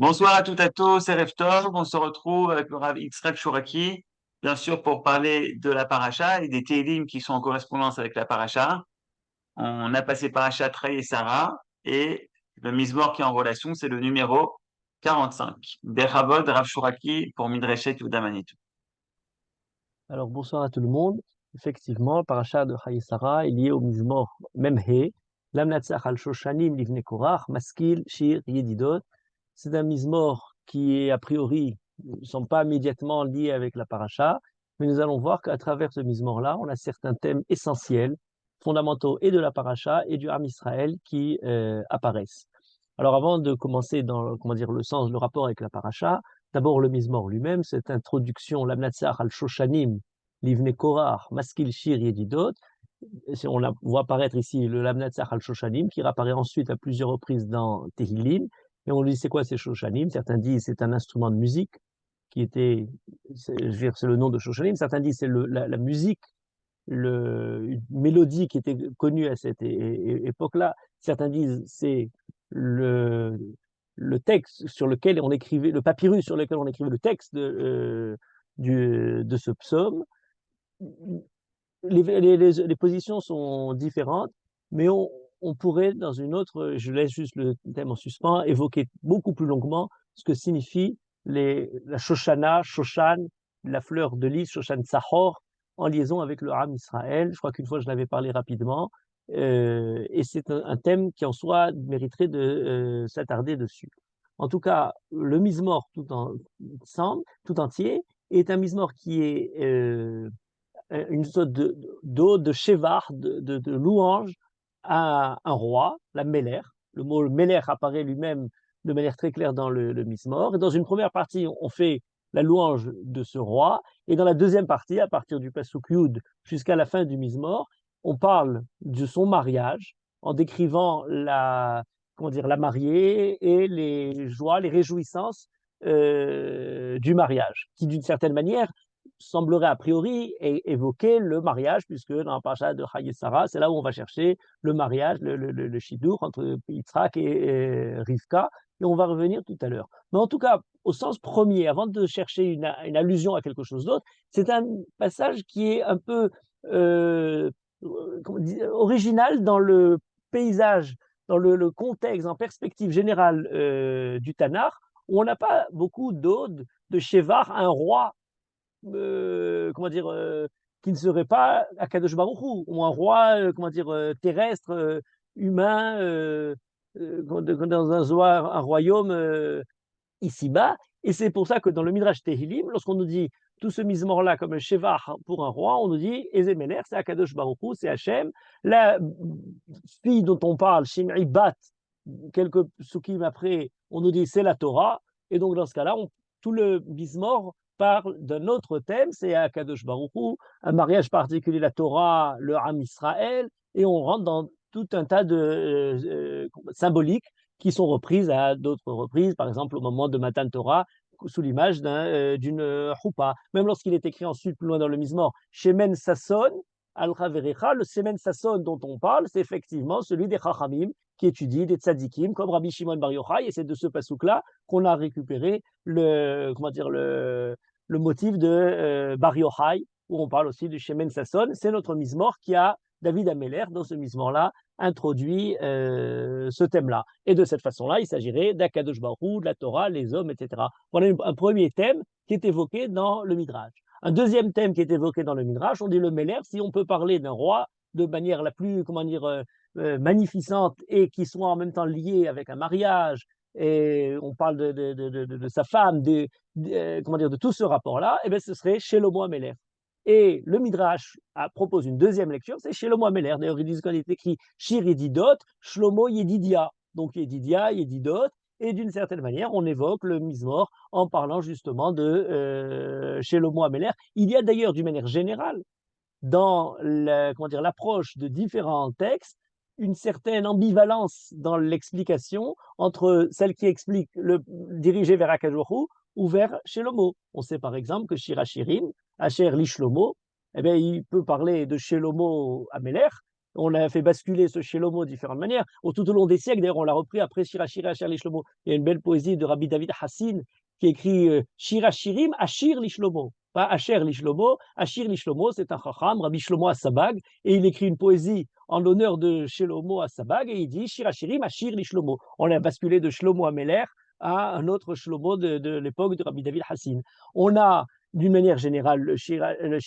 Bonsoir à toutes et à tous, c'est Rev Tov. On se retrouve avec le Rav Yitzhak Shuraki, bien sûr pour parler de la paracha et des Télim qui sont en correspondance avec la paracha. On a passé paracha Trey et Sarah et le Mizmor qui est en relation, c'est le numéro 45. Bechavod Rav Shuraki pour Midreshet Yehuda Manitou. Alors, bonsoir à tout le monde. Effectivement, le parachat de Chayesara est lié au Mizmor Memhe, Lamnatzach al Shoshanim Livne Korach, Maskil, Shir, Yedidot. C'est un Mizmor qui est, a priori, ne sont pas immédiatement liés avec la paracha, mais nous allons voir qu'à travers ce Mizmor-là, on a certains thèmes essentiels, fondamentaux et de la paracha et du Ham Israël qui apparaissent. Alors, avant de commencer dans, comment dire, le sens, le rapport avec la paracha, d'abord, le Mizmor lui-même, cette introduction, l'Amnatsar al-Shoshanim, Livne Korach, Maskil Shir Yedidot. On la voit apparaître ici le Lamnatsar al-Shoshanim, qui réapparaît ensuite à plusieurs reprises dans Tehillim. Et on lui dit, c'est quoi ces Shoshanim? Certains disent c'est un instrument de musique qui était, je veux dire, c'est le nom de Shoshanim. Certains disent c'est la musique, une mélodie qui était connue à cette époque-là. Certains disent c'est le, le texte sur lequel on écrivait, le papyrus sur lequel on écrivait le texte de ce psaume. Les positions sont différentes, mais on pourrait, dans une autre, je laisse juste le thème en suspens, évoquer beaucoup plus longuement ce que signifie la Shoshana, Shoshan, la fleur de lys, Shoshan Sahor, en liaison avec le Ham Israël. Je crois qu'une fois je l'avais parlé rapidement, et c'est un thème qui en soi mériterait de s'attarder dessus. En tout cas, le Mizmor ensemble, tout entier est un Mizmor qui est une sorte d'ode, de shevar, de louange à un roi, la Meller. Le mot Meller apparaît lui-même de manière très claire dans le Mismor. Et dans une première partie, on fait la louange de ce roi. Et dans la deuxième partie, à partir du Pasuk Yud jusqu'à la fin du Mismor, on parle de son mariage en décrivant comment dire, la mariée et les joies, les réjouissances du mariage, qui d'une certaine manière semblerait a priori évoquer le mariage, puisque dans la paracha de Chayesara, c'est là où on va chercher le mariage, le shidur entre Yitzhak et Rivka, et on va revenir tout à l'heure. Mais en tout cas, au sens premier, avant de chercher une allusion à quelque chose d'autre, c'est un passage qui est un peu original dans le paysage, dans le contexte, en perspective générale du Tanakh, où on n'a pas beaucoup d'odes de Shevar, un roi comment dire, qui ne serait pas Akadosh Baruch Hu, ou un roi, comment dire, terrestre, humain, dans un royaume ici-bas. Et c'est pour ça que dans le Midrash Tehillim, lorsqu'on nous dit tout ce mismor-là comme un shevar pour un roi, on nous dit Ezemeler, c'est Akadosh Baruch Hu, c'est Hachem. La fille dont on parle, Shimei Bat, quelques psukim après, on nous dit c'est la Torah. Et donc dans ce cas-là, tout le mismor parle d'un autre thème, c'est Akadosh Baruch Hu, un mariage particulier, la Torah, le Ham Israël, et on rentre dans tout un tas de symboliques qui sont reprises à d'autres reprises, par exemple au moment de Matan Torah, sous l'image d'une choupa. Même lorsqu'il est écrit ensuite, plus loin dans le Mizmor, Shemen Sasson, Al-Chaverecha, le Shemen Sasson dont on parle, c'est effectivement celui des Chachamim, qui étudie des tzadikim, comme Rabbi Shimon Bar Yochai, et c'est de ce pasouk-là qu'on a récupéré comment dire, le motif de Bar Yochai, où on parle aussi du Shemen Sasson. C'est notre Mizmor qui a David Ameller, dans ce Mizmor-là, introduit ce thème-là. Et de cette façon-là, il s'agirait d'Akadosh Baruch Hu, de la Torah, les hommes, etc. Voilà un premier thème qui est évoqué dans le Midrash. Un deuxième thème qui est évoqué dans le Midrash, on dit le Meller, si on peut parler d'un roi de manière la plus, comment dire, magnificente et qui soit en même temps lié avec un mariage, et on parle de sa femme, comment dire, de tout ce rapport-là, et bien ce serait Shelomo Ameler. Et le Midrash propose une deuxième lecture, c'est Shlomo Ameler. D'ailleurs, ils disent qu'on est écrit Shir Yedidot, Shlomo Yedidia. Donc Yedidia, Yedidot. Et d'une certaine manière, on évoque le Mizmor en parlant justement de Shlomo Ameler. Il y a d'ailleurs, d'une manière générale, dans l'approche de différents textes, une certaine ambivalence dans l'explication entre celle qui explique le dirigé vers Akadosh ou vers Shelomo. On sait par exemple que Shir Hashirim, Asher Lishlomo, eh bien, il peut parler de Shelomo Ameler, On a fait basculer ce Shlomo de différentes manières. Tout au long des siècles, d'ailleurs, on l'a repris après Shir Hashirei Asher li Shlomo. Il y a une belle poésie de Rabbi David Hassin qui écrit Shir Hashirim Ashir li Shlomo. Pas Asher li Shlomo, Ashir li Shlomo, c'est un chacham, Rabbi Shlomo Assabag, et il écrit une poésie en l'honneur de Shlomo Assabag, et il dit Shir Hashirim Ashir li Shlomo. On a basculé de Shlomo Ameler à un autre Shlomo de l'époque de Rabbi David Hassin. On a d'une manière générale le Shir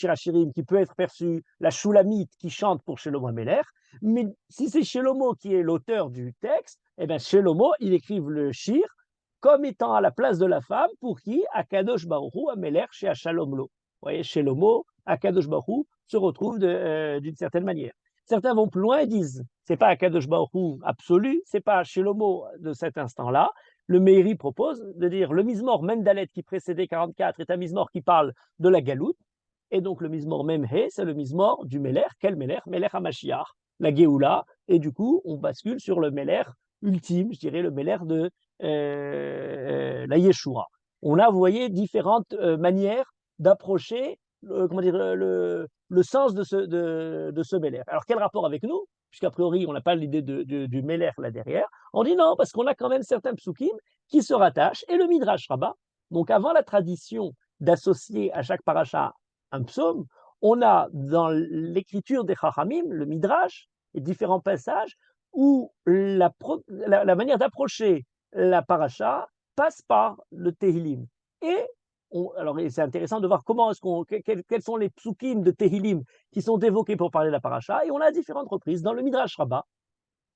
Hashirim qui peut être perçu, la Shulamite qui chante pour Shlomo Ameler, mais si c'est Shlomo qui est l'auteur du texte, eh bien Shlomo, il écrive le Shir comme étant à la place de la femme pour qui Akadosh Baruch Hu Ameler chez Shalom Lo. Vous voyez, Shlomo, Akadosh Baruch Hu se retrouve d'une certaine manière. Certains vont plus loin et disent, c'est pas Akadosh Baruch Hu absolu, c'est pas Shlomo de cet instant-là. Le Meiri propose de dire le Mizmor Mendalet qui précédait 44 est un Mizmor qui parle de la Galoute, et donc le Mizmor Memhe, c'est le Mizmor du Meler. Quel Meler? Meler HaMashiach, la Géoula, et du coup on bascule sur le Meler ultime, je dirais le Meler de la Yeshua. On a, vous voyez, différentes manières d'approcher comment dire, le sens de ce Meler. Alors quel rapport avec nous? Puisqu'a priori on n'a pas l'idée du Meler là derrière. On dit non, parce qu'on a quand même certains psukim qui se rattachent, et le Midrash Rabbah. Donc avant la tradition d'associer à chaque paracha un psaume, on a dans l'écriture des Chachamim, le Midrash, et différents passages où la manière d'approcher la paracha passe par le Tehillim. Et alors c'est intéressant de voir quels sont les psukim de Tehillim qui sont évoqués pour parler de la paracha, et on a à différentes reprises dans le Midrash Rabbah,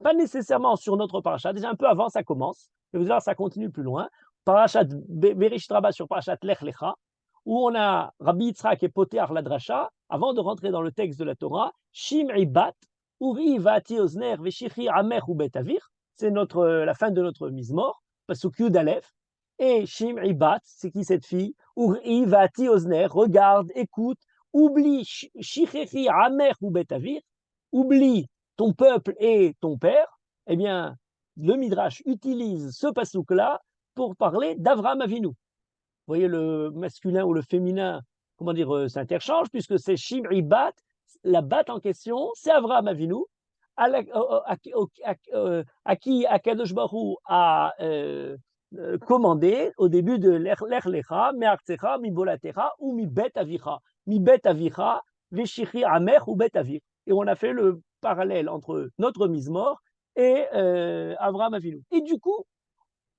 pas nécessairement sur notre paracha, déjà un peu avant ça commence, et vous allez voir ça continue plus loin, parachat Bereshit Rabbah sur parachat Lech Lecha, où on a Rabbi Yitzhak et Poteach la dracha, avant de rentrer dans le texte de la Torah, Shim'i bat, Uri vati ozner veshichi amer ou bet avir, c'est la fin de notre Mizmor, pasuk Yud Aleph, et Shim'i bat, c'est qui cette fille? Uri vati ozner, regarde, écoute, oublie shichechi amer ou bet avir, oublie ton peuple et ton père. Eh bien, le Midrash utilise ce pasuk-là pour parler d'Avraham Avinu. Vous voyez, le masculin ou le féminin, comment dire, s'interchange, puisque c'est Shim'i bat, la bat en question, c'est Avraham Avinu, à qui Akadosh Baruch Hu a commandé au début de Lech Lecha, Me'artzecha, Mibolatecha ou Mibet Avicha. Mibet Avicha, Veshichi Amer ou Bet Avir. Et on a fait le parallèle entre notre Mizmor et Avraham Avinu. Et du coup,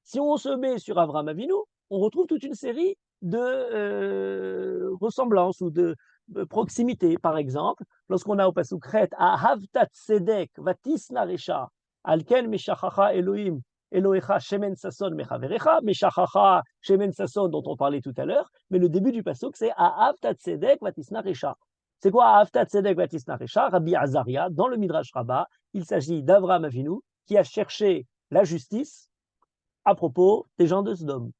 si on se met sur Avraham Avinu, on retrouve toute une série de ressemblances ou de proximité. Par exemple, lorsqu'on a au pasuk Chet, Ahavtat Tzedek vatisna resha, alken meshachacha Elohim Elohecha shemen sason mechaverecha, meshachacha shemen sason dont on parlait tout à l'heure, mais le début du pasuk c'est Ahavtat Tzedek vatisna resha. C'est quoi Ahavtat Tzedek vatisna resha? Rabbi Azaria, dans le Midrash Rabbah, il s'agit d'Avraham Avinu qui a cherché la justice à propos des gens de Sodome.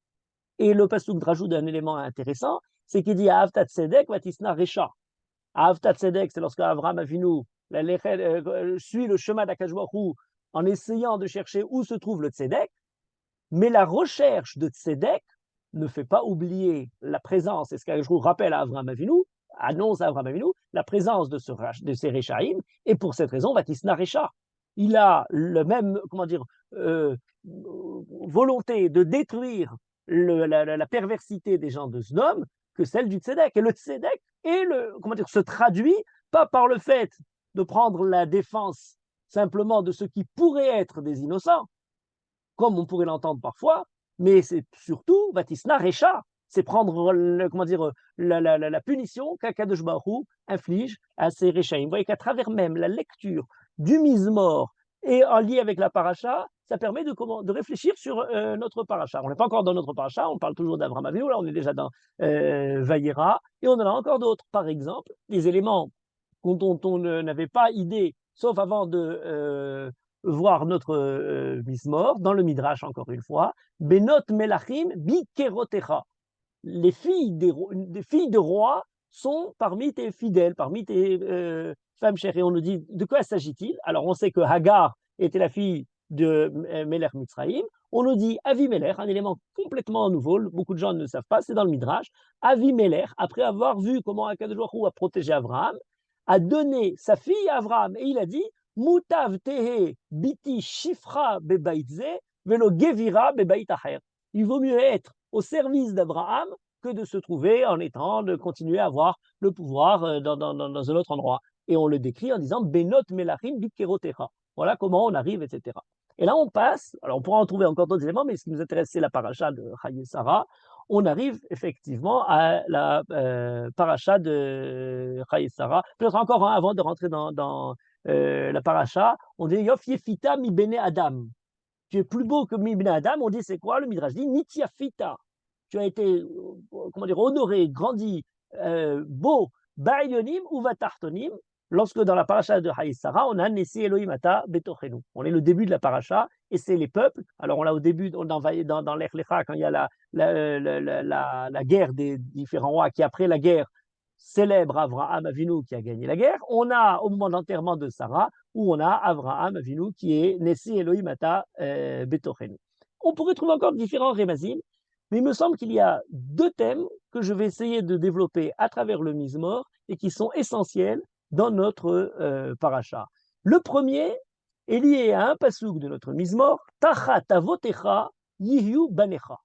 Et le pasuk rajoute un élément intéressant, c'est qu'il dit Ahavtat Tzedek vatisna resha. Ahavtat Tzedek, c'est lorsque Avraham Avinu suit le chemin d'Akadosh Baruch Hu en essayant de chercher où se trouve le Tzedek, mais la recherche de Tzedek ne fait pas oublier la présence, et ce qu'Akadosh Baruch Hu rappelle à Avraham Avinu, annonce à Avraham Avinu, la présence de ces Réchaïm, et pour cette raison, Vatisna Recha. Il a le même, volonté de détruire la perversité des gens de Sodome que celle du Tzedek. Et le Tzedek se traduit pas par le fait de prendre la défense simplement de ceux qui pourraient être des innocents, comme on pourrait l'entendre parfois, mais c'est surtout Vatisna Recha, c'est prendre la punition qu'Akadosh Baruch Hu inflige à ces Rechaïm. Vous voyez qu'à travers même la lecture du Mizmor et en lien avec la paracha, ça permet de réfléchir sur notre paracha. On n'est pas encore dans notre paracha, on parle toujours d'Avraham Avinu, là on est déjà dans Vayera, et on en a encore d'autres. Par exemple, des éléments dont on n'avait pas idée, sauf avant de voir notre Mizmor, dans le Midrash encore une fois, Benot Melachim Bikerotecha. Les filles de rois sont parmi tes fidèles, parmi tes femmes chères. Et on nous dit, de quoi s'agit-il? Alors on sait que Hagar était la fille de Melech Mitzraïm. On nous dit Avimelech, un élément complètement nouveau, beaucoup de gens ne le savent pas, c'est dans le Midrash. Avimelech, après avoir vu comment Akadosh Baruch Hu a protégé Abraham, a donné sa fille à Abraham. Et il a dit, Mutav tehe biti shifra bebaitze velo gevira bebait acher. Il vaut mieux être au service d'Abraham que de se trouver de continuer à avoir le pouvoir dans un autre endroit. Et on le décrit en disant Benot melachim bikerotecha. Voilà comment on arrive, etc. Et là, on passe, alors on pourra en trouver encore d'autres éléments, mais ce qui nous intéresse, c'est la paracha de Chaye Sarah. On arrive effectivement à la paracha de Chaye Sarah. Peut-être encore avant de rentrer dans la paracha, on dit Yof Yefita mi bene Adam. Tu es plus beau que mi bene Adam. On dit c'est quoi? Le Midrash dit Nitiafita. Tu as été, comment dire, honoré, grandi, beau, Ba'ilyonim ou Vatartonim, lorsque dans la paracha de Haïsara, on a Nessi Elohim Ata Betochenu. On est le début de la paracha, et c'est les peuples. Alors on l'a au début, dans l'Ech Lecha, quand il y a la guerre des différents rois, qui après la guerre célèbre Avraham Avinu qui a gagné la guerre. On a au moment d'enterrement de Sarah, où on a Avraham Avinu qui est Nessi Elohim Ata Betochenu. On pourrait trouver encore différents rémazim, mais il me semble qu'il y a deux thèmes que je vais essayer de développer à travers le Mizmor et qui sont essentiels dans notre paracha. Le premier est lié à un pasouk de notre Mizmor, Tachat avotecha yihyu banecha,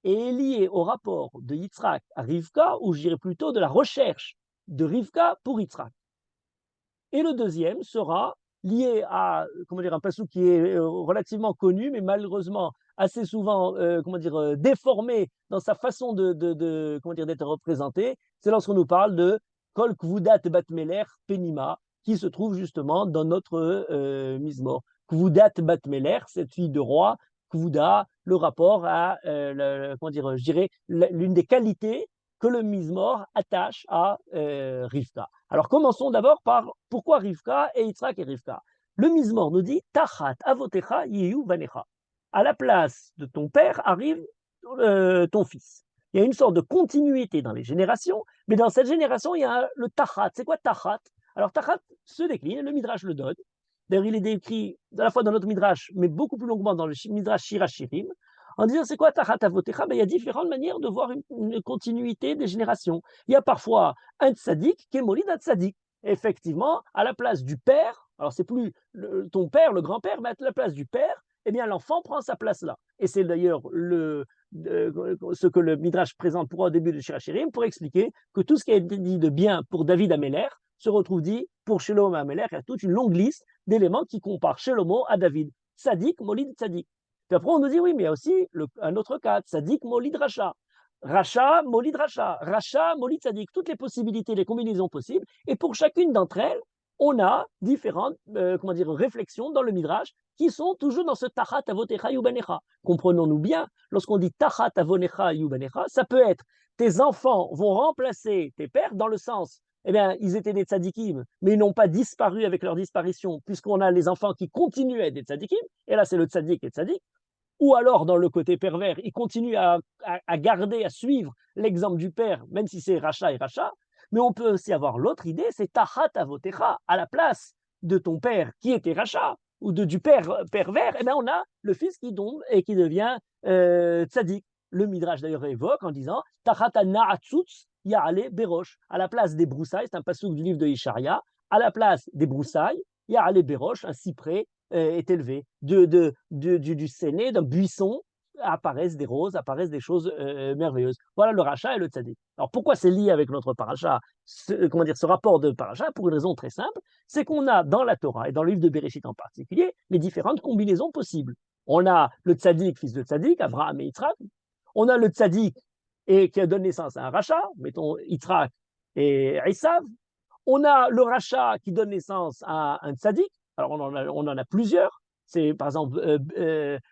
et est lié au rapport de Yitzhak à Rivka, ou je dirais plutôt de la recherche de Rivka pour Yitzhak. Et le deuxième sera lié à un pasouk qui est relativement connu, mais malheureusement assez souvent déformé dans sa façon d'être représenté. C'est lorsqu'on nous parle de Kol Kvudat Bat Meler Penima, qui se trouve justement dans notre Mizmor. Kvudat Bat Meler, cette fille de roi, Kvuda, le rapport à l'une des qualités que le Mizmor attache à Rivka. Alors commençons d'abord par pourquoi Rivka et Yitzhak et Rivka. Le Mizmor nous dit Tachat avotecha yiyu banecha. À la place de ton père arrive ton fils. Il y a une sorte de continuité dans les générations, mais dans cette génération, il y a le Tachat. C'est quoi Tachat? Alors Tachat se décline, le Midrash le donne. D'ailleurs, il est décrit à la fois dans notre Midrash, mais beaucoup plus longuement dans le Midrash Shirachirim, en disant c'est quoi Tachat avotecha? Il y a différentes manières de voir une continuité des générations. Il y a parfois un tzaddik qui est molid d'un tzaddik. Effectivement, à la place du père, alors c'est plus ton père, le grand-père, mais à la place du père, eh bien l'enfant prend sa place là. Et c'est d'ailleurs ce que le Midrash présente pour au début de Shirachirim pour expliquer que tout ce qui a été dit de bien pour David Améler se retrouve dit pour Shlomo Améler. Il y a toute une longue liste d'éléments qui comparent Shlomo à David. Tzadik, molid, tzadik. Puis après, on nous dit, oui, mais il y a aussi un autre cas, tzadik, molid, racha. Racha, molid, racha. Racha, molid, tzadik. Toutes les possibilités, les combinaisons possibles. Et pour chacune d'entre elles, on a différentes réflexions dans le Midrash qui sont toujours dans ce tachat avotecha yubanecha. Comprenons-nous bien, lorsqu'on dit tachat avotecha yubanecha, ça peut être tes enfants vont remplacer tes pères dans le sens, eh bien, ils étaient des tzadikim, mais ils n'ont pas disparu avec leur disparition, puisqu'on a les enfants qui continuent à être des tzadikim, et là c'est le tzadik et tzadik, ou alors dans le côté pervers, ils continuent à garder, à suivre l'exemple du père, même si c'est racha et racha. Mais on peut aussi avoir l'autre idée, c'est tachat avotecha, à la place de ton père qui était rachat, ou du père pervers, eh bien on a le fils qui tombe et qui devient tzaddik. Le Midrash d'ailleurs évoque en disant tachat na'atzutz ya'ale berosh, à la place des broussailles, c'est un passouk du livre de Isharia, à la place des broussailles, ya'ale berosh, un cyprès est élevé. Du séné, d'un buisson, apparaissent des roses, apparaissent des choses merveilleuses. Voilà le rachat et le tzaddik. Alors pourquoi c'est lié avec notre paracha, ce rapport de paracha? Pour une raison très simple, c'est qu'on a dans la Torah et dans le livre de Bereshit en particulier les différentes combinaisons possibles. On a le tzaddik, fils de tzaddik, Abraham et Yitzhak. On a le tzaddik qui a donné naissance à un rachat, mettons Yitzhak et Esav. On a le rachat qui donne naissance à un tzaddik. Alors on en a plusieurs. C'est par exemple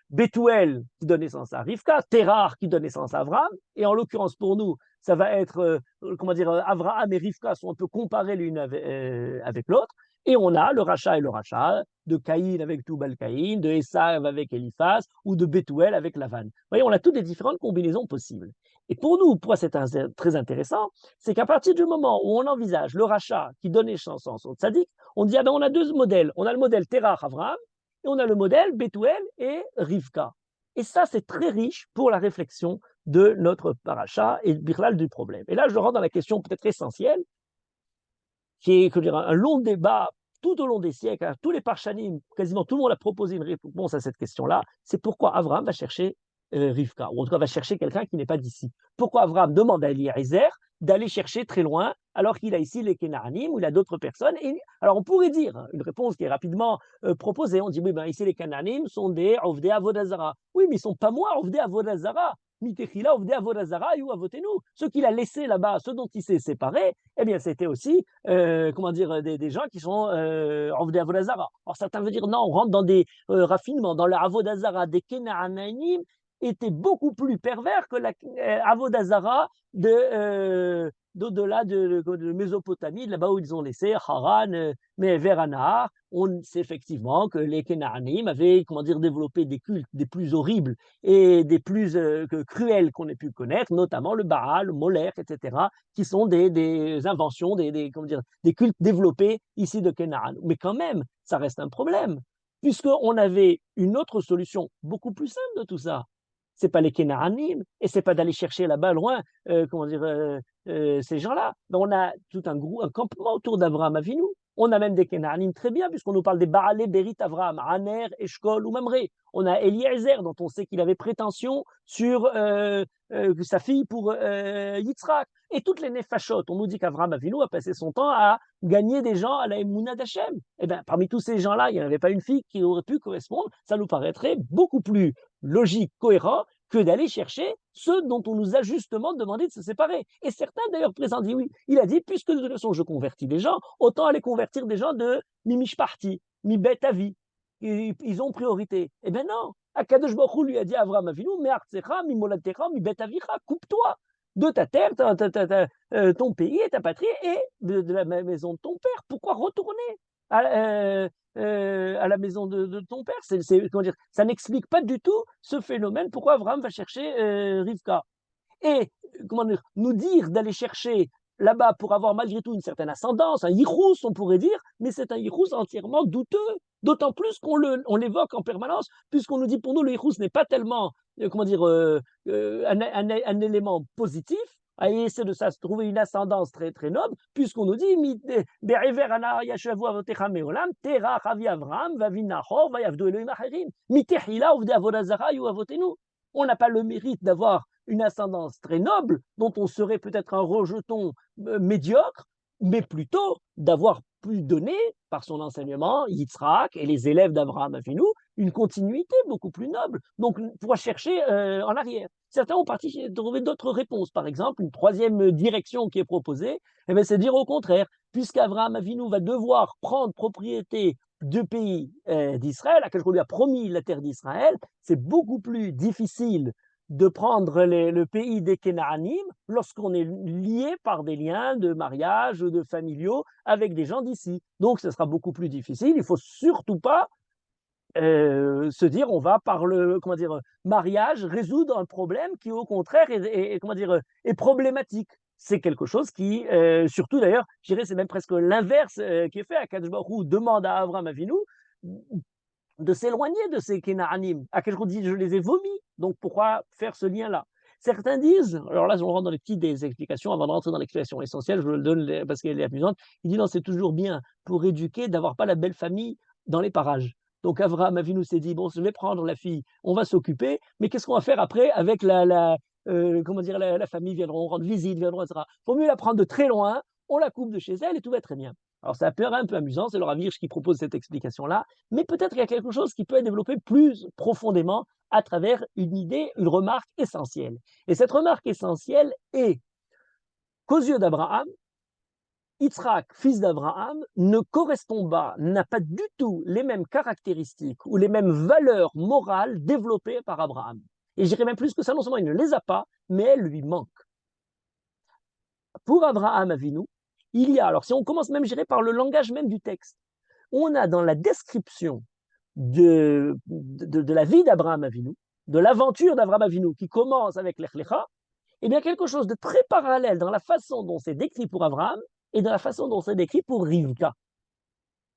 Bethuel qui donne naissance à Rivka, Terah qui donne naissance à Abraham, et en l'occurrence pour nous, ça va être, Abraham et Rivka sont un peu comparés l'une avec l'autre, et on a le rachat et le rachat, de Caïn avec Toubal Caïn, de Esav avec Eliphaz, ou de Bethuel avec Lavan. Vous voyez, on a toutes les différentes combinaisons possibles. Et pour nous, pourquoi c'est très intéressant, c'est qu'à partir du moment où on envisage le rachat qui donne naissance au tzaddik, on dit, on a deux modèles. On a le modèle Terah, Abraham, et on a le modèle Bethuel et Rivka. Et ça, c'est très riche pour la réflexion de notre paracha et birlal du problème. Et là, je rentre dans la question peut-être essentielle, qui est un long débat tout au long des siècles, tous les parshanim, quasiment tout le monde a proposé une réponse à cette question-là, c'est pourquoi Abraham va chercher Rivka, ou en tout cas va chercher quelqu'un qui n'est pas d'ici. Pourquoi Abraham demande à Eliezer d'aller chercher très loin, alors qu'il a ici les Kénaanim, ou il a d'autres personnes. Et, alors on pourrait dire, une réponse qui est rapidement proposée, on dit, oui, ben ici les Kénaanim sont des Ovdei Avodazara. Oui, mais ils ne sont pas moi, Ovdei Avodazara. Mitechila, Ovdei Avodazara, you avotenu. Ceux qu'il a laissés là-bas, ceux dont il s'est séparé, eh bien, c'était aussi, comment dire, des gens qui sont Ovdei Avodazara. Alors certains veulent dire, non, on rentre dans des raffinements, dans la Avodazara des Kénaananim, était beaucoup plus pervers que la Avodazara d'au-delà de Mésopotamie, là-bas où ils ont laissé Haran, mais vers Anahar. On sait effectivement que les Kénaanim avaient, comment dire, développé des cultes des plus horribles et des plus cruels qu'on ait pu connaître, notamment le Baal, le Molech, etc., qui sont des inventions, comment dire, des cultes développés ici de Kénaan. Mais quand même, ça reste un problème, puisqu'on avait une autre solution beaucoup plus simple de tout ça. C'est pas les Kénaanim, et c'est pas d'aller chercher là-bas loin, comment dire, ces gens-là. Mais on a tout un campement autour d'Abraham Avinu. On a même des Kénaanim très bien, puisqu'on nous parle des Baalé Berit Avraham, Aner, Eshkol ou Mamré. On a Eliezer, dont on sait qu'il avait prétention sur sa fille pour Yitzhak. Et toutes les Nefashot, on nous dit qu'Avraham Avinu a passé son temps à gagner des gens à la Emouna d'Hachem. Eh bien, parmi tous ces gens-là, il n'y en avait pas une fille qui aurait pu correspondre. Ça nous paraîtrait beaucoup plus logique, cohérent, que d'aller chercher ceux dont on nous a justement demandé de se séparer. Et certains d'ailleurs présents disent oui. Il a dit, puisque de toute façon je convertis des gens, autant aller convertir des gens de mi-mishparti, mi-bet-avi. Ils ont priorité. Eh bien non. Akadosh Baruch Hu lui a dit à Avraham Avinu, mi-artsecha, mi-molatecha, mi-bet-avicha, coupe-toi de ta terre, ton pays et ta patrie et de la maison de ton père. Pourquoi retourner à la maison de ton père? Comment dire, ça n'explique pas du tout ce phénomène. Pourquoi Abraham va chercher Rivka? Et comment dire, nous dire d'aller chercher là-bas pour avoir malgré tout une certaine ascendance, un yichus, on pourrait dire, mais c'est un yichus entièrement douteux. D'autant plus on l'évoque en permanence, puisqu'on nous dit pour nous le yichus n'est pas tellement, comment dire, un élément positif, à essayer de se trouver une ascendance très, très noble, puisqu'on nous dit on n'a pas le mérite d'avoir une ascendance très noble, dont on serait peut-être un rejeton médiocre, mais plutôt d'avoir pu donner, par son enseignement, Yitzhak et les élèves d'Abraham Avinu, une continuité beaucoup plus noble. Donc, on pourra chercher en arrière. Certains ont trouvé d'autres réponses. Par exemple, une troisième direction qui est proposée, eh c'est dire au contraire, puisqu'Abraham Avinu va devoir prendre propriété du pays d'Israël, à quel qu'on lui a promis la terre d'Israël, c'est beaucoup plus difficile de prendre le pays des Kénaanim lorsqu'on est lié par des liens de mariage ou de familiaux avec des gens d'ici. Donc, ce sera beaucoup plus difficile. Il ne faut surtout pas se dire on va par le comment dire, mariage résoudre un problème qui au contraire comment dire, est problématique. C'est quelque chose qui, surtout d'ailleurs, je dirais c'est même presque l'inverse qui est fait. Akadosh Baruch Hu demande à Abraham Avinu de s'éloigner de ces Kénaanim. Akadosh Baruch Hu dit je les ai vomis, donc pourquoi faire ce lien-là? Certains disent, alors là on rentre dans les petites des explications, avant de rentrer dans l'explication essentielle, je le donne parce qu'elle est amusante, il dit non c'est toujours bien pour éduquer d'avoir pas la belle famille dans les parages. Donc Avraham Avinu s'est dit, bon, je vais prendre la fille, on va s'occuper, mais qu'est-ce qu'on va faire après avec comment dire, la famille viendront rendre visite, viendront, etc. Il faut mieux la prendre de très loin, on la coupe de chez elle et tout va très bien. Alors ça peut être un peu amusant, c'est le Rav Hirsch qui propose cette explication-là, mais peut-être qu'il y a quelque chose qui peut être développé plus profondément à travers une idée, une remarque essentielle. Et cette remarque essentielle est qu'aux yeux d'Abraham, Yitzhak, fils d'Abraham, ne correspond pas, n'a pas du tout les mêmes caractéristiques ou les mêmes valeurs morales développées par Abraham. Et je dirais même plus que ça, non seulement il ne les a pas, mais elles lui manquent. Pour Abraham Avinu, il y a, alors si on commence même, je dirais, par le langage même du texte, on a dans la description de la vie d'Abraham Avinu, de l'aventure d'Abraham Avinu qui commence avec l'Ech Lecha, eh bien quelque chose de très parallèle dans la façon dont c'est décrit pour Abraham et dans la façon dont c'est décrit pour Rivka.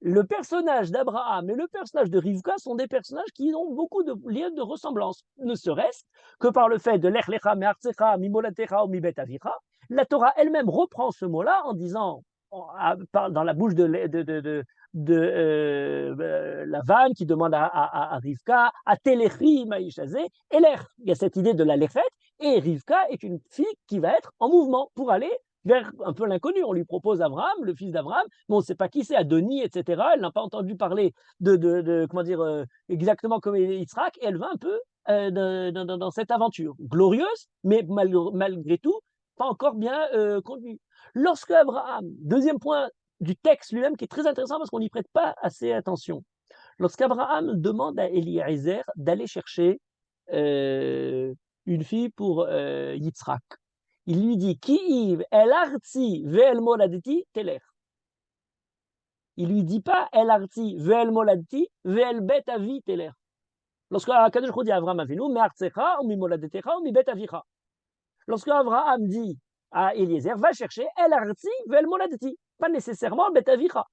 Le personnage d'Abraham et le personnage de Rivka sont des personnages qui ont beaucoup de liens de ressemblance, ne serait-ce que par le fait de l'Ech Lecha, Me'artsecha, Mimolatecha ou Mibet Avicha. La Torah elle-même reprend ce mot-là en disant, dans la bouche la vanne qui demande à Rivka, à Téléchi, Maïchazé, et l'air. Il y a cette idée de la Lechet, et Rivka est une fille qui va être en mouvement pour aller vers un peu l'inconnu. On lui propose Abraham, le fils d'Abraham, mais on ne sait pas qui c'est, Adonie, etc. Elle n'a pas entendu parler comment dire, exactement comme Yitzhak, et elle va un peu dans cette aventure glorieuse, mais malgré tout, pas encore bien conduite. Lorsque Abraham, deuxième point du texte lui-même qui est très intéressant parce qu'on n'y prête pas assez attention, lorsqu'Abraham demande à Eliezer d'aller chercher une fille pour Yitzhak, il lui dit Ki'iv el arti ve'el moladiti teler. Il lui dit pas el arti ve'el moladiti ve'el bet avi teler. Lorsque Kadosh dit à Abraham Avinu, me'artsecha ou mi moladetecha ou mi bet avicha. Lorsque Abraham dit à Eliezer, va chercher el arti ve'el moladiti, pas nécessairement bet avicha.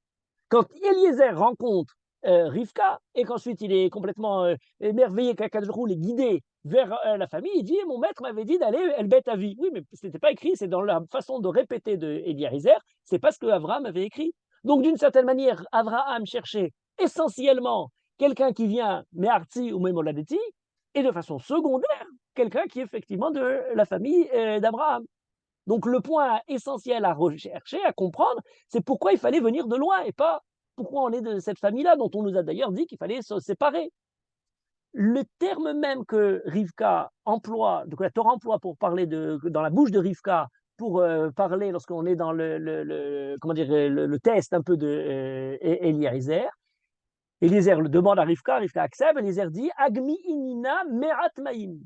Quand Eliezer rencontre Rivka et qu'ensuite il est complètement émerveillé qu'Akadosh l'ait guidé vers la famille, il dit mon maître m'avait dit d'aller El Bet Avi. Oui, mais ce n'était pas écrit, c'est dans la façon de répéter de Eliezer, c'est pas ce que Abraham avait écrit. Donc d'une certaine manière, Abraham cherchait essentiellement quelqu'un qui vient Me'arti ou Memoladeti, et de façon secondaire, quelqu'un qui est effectivement de la famille d'Abraham. Donc le point essentiel à rechercher, à comprendre, c'est pourquoi il fallait venir de loin et pas pourquoi on est de cette famille-là, dont on nous a d'ailleurs dit qu'il fallait se séparer. Le terme même que Rivka emploie, que la Torah emploie pour parler dans la bouche de Rivka, pour parler lorsqu'on est dans comment dire, le test un peu de Eliezer. Eliezer le demande à Rivka accepte, Eliezer dit Agmi inina merat maim.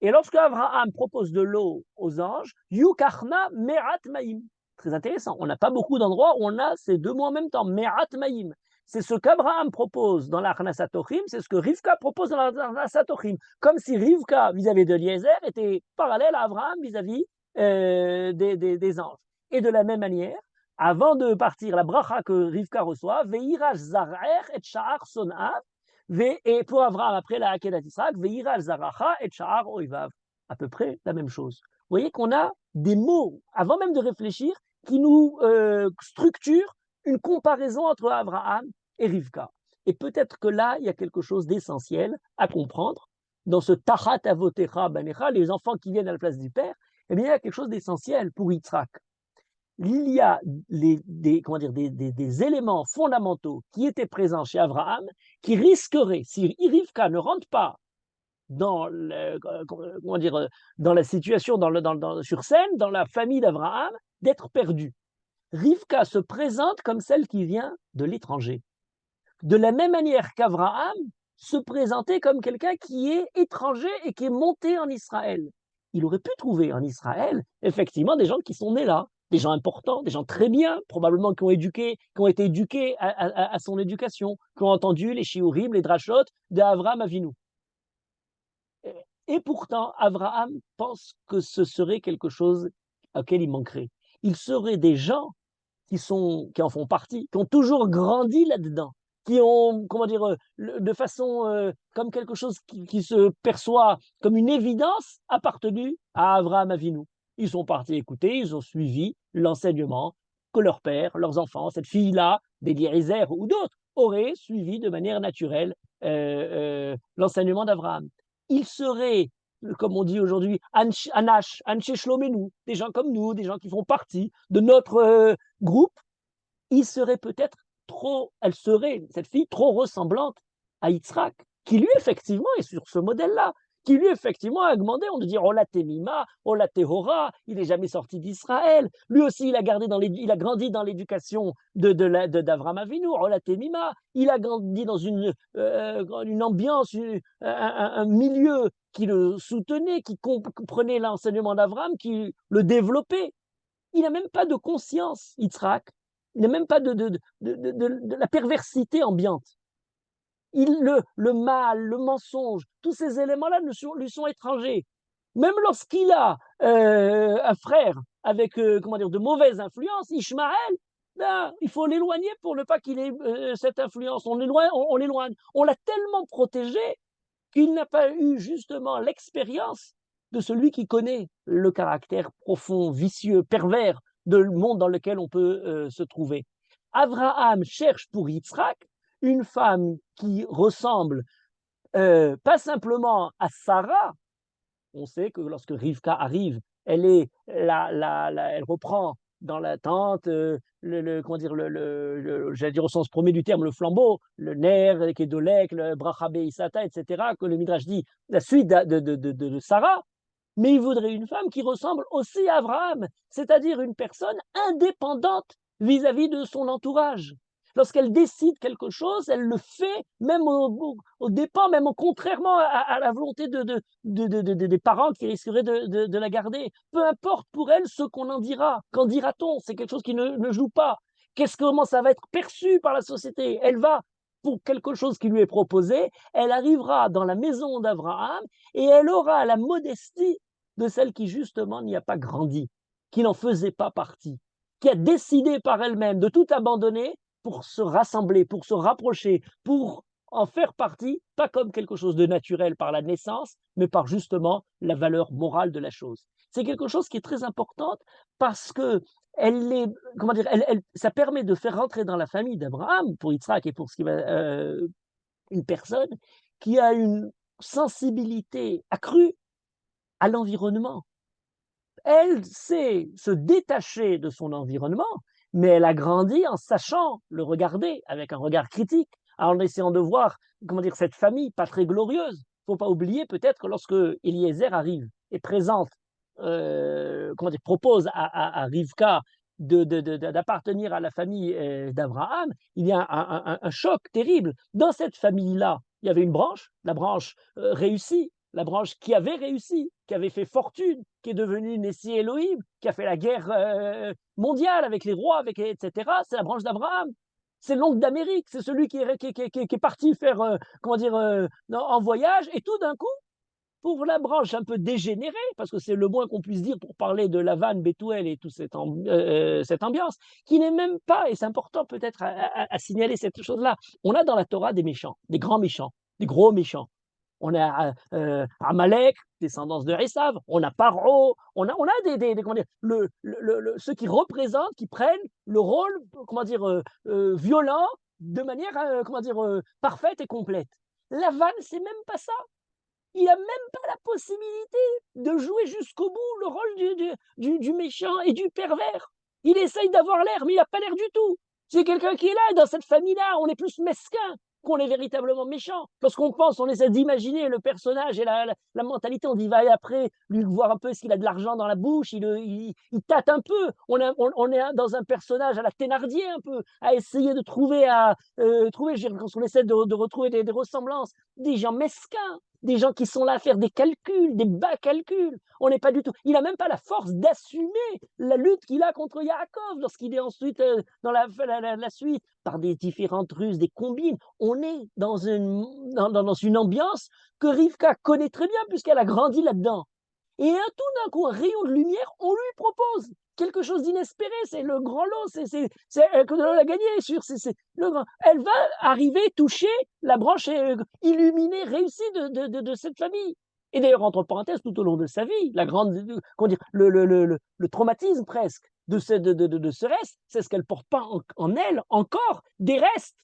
Et lorsque Abraham propose de l'eau aux anges, Yukachna merat maim. Très intéressant. On n'a pas beaucoup d'endroits où on a ces deux mots en même temps, merat maim. C'est ce qu'Abraham propose dans la Hanasatochim, c'est ce que Rivka propose dans la Hanasatochim. Comme si Rivka vis-à-vis de Eliezer était parallèle à Abraham vis-à-vis des anges. Et de la même manière, avant de partir, la bracha que Rivka reçoit, Veirash zarer et sha'ar sonav, et pour Abraham, après la Hakedat Yitzhak, Veira al-Zaracha et Sha'ar Oivav. À peu près la même chose. Vous voyez qu'on a des mots, avant même de réfléchir, qui nous structurent une comparaison entre Abraham et Rivka. Et peut-être que là, il y a quelque chose d'essentiel à comprendre. Dans ce Tachat Avotecha Banecha, les enfants qui viennent à la place du père, eh bien, il y a quelque chose d'essentiel pour Yitzhak. Il y a des éléments fondamentaux qui étaient présents chez Abraham qui risqueraient, si Rivka ne rentre pas dans, dans la situation, sur scène, dans la famille d'Abraham, d'être perdue. Rivka se présente comme celle qui vient de l'étranger. De la même manière qu'Abraham se présentait comme quelqu'un qui est étranger et qui est monté en Israël. Il aurait pu trouver en Israël, effectivement, des gens qui sont nés là, des gens importants, des gens très bien, probablement qui ont été éduqués à son éducation, qui ont entendu les shiurim, les drashot d'Avraham Avinu. Et pourtant, Abraham pense que ce serait quelque chose auquel il manquerait. Il serait des gens qui en font partie, qui ont toujours grandi là-dedans, qui ont, de façon comme quelque chose qui se perçoit comme une évidence, appartenu à Avraham Avinu. Ils sont partis écouter, ils ont suivi l'enseignement que leur père, leurs enfants, cette fille-là, d'Eliezer ou d'autres, auraient suivi de manière naturelle l'enseignement d'Abraham. Ils seraient, comme on dit aujourd'hui, Anash, Anshe Shlomenu, des gens comme nous, des gens qui font partie de notre groupe. Elle serait, cette fille, trop ressemblante à Yitzhak, qui lui, effectivement, est sur ce modèle-là, qui lui, effectivement, a demandé, on dit dire, Ola Temima, Ola Tehora, il n'est jamais sorti d'Israël. Lui aussi, il a grandi dans l'éducation d'Avraham Avinu, Ola Temima. Il a grandi dans une ambiance, un milieu qui le soutenait, qui comprenait l'enseignement d'Avraham, qui le développait. Il n'a même pas de conscience, Yitzhak. Il n'a même pas de la perversité ambiante. Le mal, le mensonge, tous ces éléments-là lui sont étrangers. Même lorsqu'il a un frère avec de mauvaises influences, Ishmaël, ben, il faut l'éloigner pour ne pas qu'il ait cette influence. On l'éloigne. On l'a tellement protégé qu'il n'a pas eu justement l'expérience de celui qui connaît le caractère profond, vicieux, pervers du monde dans lequel on peut se trouver. Abraham cherche pour Yitzhak une femme qui ressemble pas simplement à Sarah. On sait que lorsque Rivka arrive, elle reprend dans la tente, comment dire, j'allais dire au sens premier du terme, le flambeau, le ner, le kedolek, le brachabé isata, etc., que le Midrash dit, la suite de Sarah. Mais il voudrait une femme qui ressemble aussi à Abraham, c'est-à-dire une personne indépendante vis-à-vis de son entourage. Lorsqu'elle décide quelque chose, elle le fait même au dépens, même contrairement à la volonté des parents qui risqueraient de la garder. Peu importe pour elle ce qu'on en dira. Qu'en dira-t-on? C'est quelque chose qui ne joue pas. Comment ça va être perçu par la société? Elle va pour quelque chose qui lui est proposé, elle arrivera dans la maison d'Abraham et elle aura la modestie de celle qui justement n'y a pas grandi, qui n'en faisait pas partie, qui a décidé par elle-même de tout abandonner pour se rassembler, pour se rapprocher, pour en faire partie, pas comme quelque chose de naturel par la naissance, mais par justement la valeur morale de la chose. C'est quelque chose qui est très important parce que comment dire, ça permet de faire rentrer dans la famille d'Abraham, pour Yitzhak et pour ce qui va, une personne qui a une sensibilité accrue à l'environnement. Elle sait se détacher de son environnement, mais elle a grandi en sachant le regarder avec un regard critique, en essayant de voir, comment dire, cette famille pas très glorieuse. Il ne faut pas oublier peut-être que lorsque Eliezer arrive et présente, comment dire, propose à Rivka d'appartenir à la famille d'Abraham, il y a un choc terrible. Dans cette famille-là, il y avait une branche, la branche réussie, la branche qui avait réussi, qui avait fait fortune, qui est devenue Nessie Elohim, qui a fait la guerre mondiale avec les rois, etc. C'est la branche d'Abraham. C'est l'oncle d'Amérique, c'est celui qui est parti faire, comment dire, en voyage, et tout d'un coup, pour la branche un peu dégénérée, parce que c'est le moins qu'on puisse dire pour parler de Lavan, Bethuel et toute cette ambiance, qui n'est même pas, et c'est important peut-être à signaler cette chose-là, on a dans la Torah des méchants, des grands méchants, des gros méchants. On a Amalek, descendance de Esav, on a Paro, on a comment dire, ceux qui représentent, qui prennent le rôle, comment dire, violent de manière, comment dire, parfaite et complète. Lavan, c'est même pas ça. Il n'a même pas la possibilité de jouer jusqu'au bout le rôle du méchant et du pervers. Il essaye d'avoir l'air, mais il n'a pas l'air du tout. C'est quelqu'un qui est là, et dans cette famille-là, on est plus mesquin qu'on est véritablement méchant. Lorsqu'on pense, on essaie d'imaginer le personnage et la mentalité, on dit, va après lui voir un peu s'il a de l'argent dans la bouche, il tâte un peu. On est dans un personnage à la Thénardier un peu, à essayer de trouver, quand on essaie de retrouver des ressemblances, des gens mesquins, des gens qui sont là à faire des calculs, des bas calculs. On n'est pas du tout. Il n'a même pas la force d'assumer la lutte qu'il a contre Yaakov lorsqu'il est ensuite dans la suite, par des différentes ruses, des combines. On est dans une ambiance que Rivka connaît très bien puisqu'elle a grandi là-dedans. Et tout d'un coup, un rayon de lumière, on lui propose quelque chose d'inespéré. C'est le grand lot, c'est que l'on a gagné. Elle va arriver, toucher la branche illuminée, réussie de cette famille. Et d'ailleurs, entre parenthèses, tout au long de sa vie, comment dire, le traumatisme presque de ce reste, c'est ce qu'elle porte pas en elle encore des restes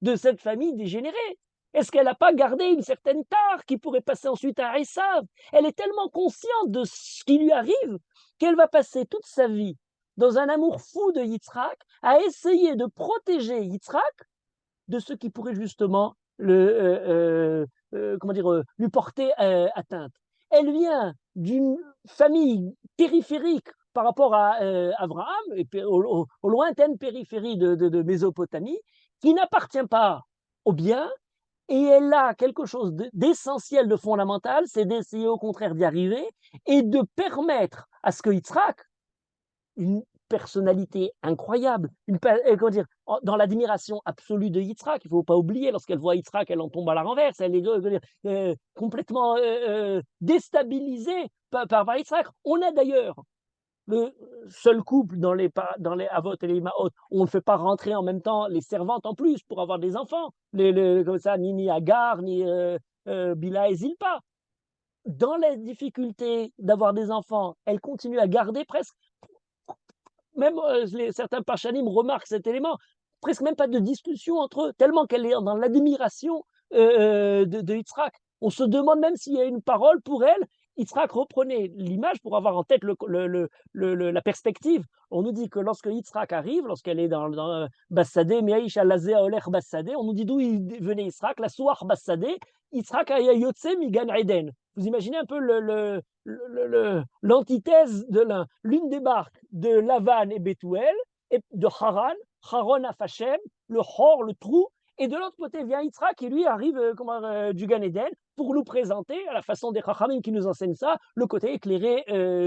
de cette famille dégénérée. Est-ce qu'elle n'a pas gardé une certaine tare qui pourrait passer ensuite à Esav? Elle est tellement consciente de ce qui lui arrive qu'elle va passer toute sa vie dans un amour fou de Yitzhak à essayer de protéger Yitzhak de ce qui pourrait justement comment dire, lui porter atteinte. Elle vient d'une famille périphérique par rapport à Abraham, et aux lointaines périphéries de Mésopotamie, qui n'appartient pas au bien, et elle a quelque chose d'essentiel, de fondamental, c'est d'essayer au contraire d'y arriver et de permettre à ce que Yitzhak, une personnalité incroyable, comment dire, dans l'admiration absolue de Yitzhak, il ne faut pas oublier, lorsqu'elle voit Yitzhak, elle en tombe à la renverse, elle est complètement déstabilisée par Yitzhak. On a d'ailleurs le seul couple dans les Avot et les Imaot, on ne fait pas rentrer en même temps les servantes en plus pour avoir des enfants, comme ça, ni Agar, ni Bila et Zilpa. Dans la difficulté d'avoir des enfants, elle continue à garder presque même certains Pachanim remarquent cet élément, presque même pas de discussion entre eux, tellement qu'elle est dans l'admiration de Yitzhak. On se demande même s'il y a une parole pour elle. Yitzhak reprenait l'image pour avoir en tête la perspective. On nous dit que lorsque Yitzhak arrive, lorsqu'elle est dans Bassadé, Meaïch Alazéa Oler Bassadé, on nous dit d'où il venait Yitzhak, la Soar Bassadé, Yitzhak Aya Yotse Migan Eden. Vous imaginez un peu l'antithèse de l'une des barques de Lavan et Bethuel, et de Haran, Haron Afachem, le Hor, le trou, et de l'autre côté vient Yitzhak qui lui arrive du Gan Eden pour nous présenter, à la façon des Chachamim qui nous enseignent ça, le côté éclairé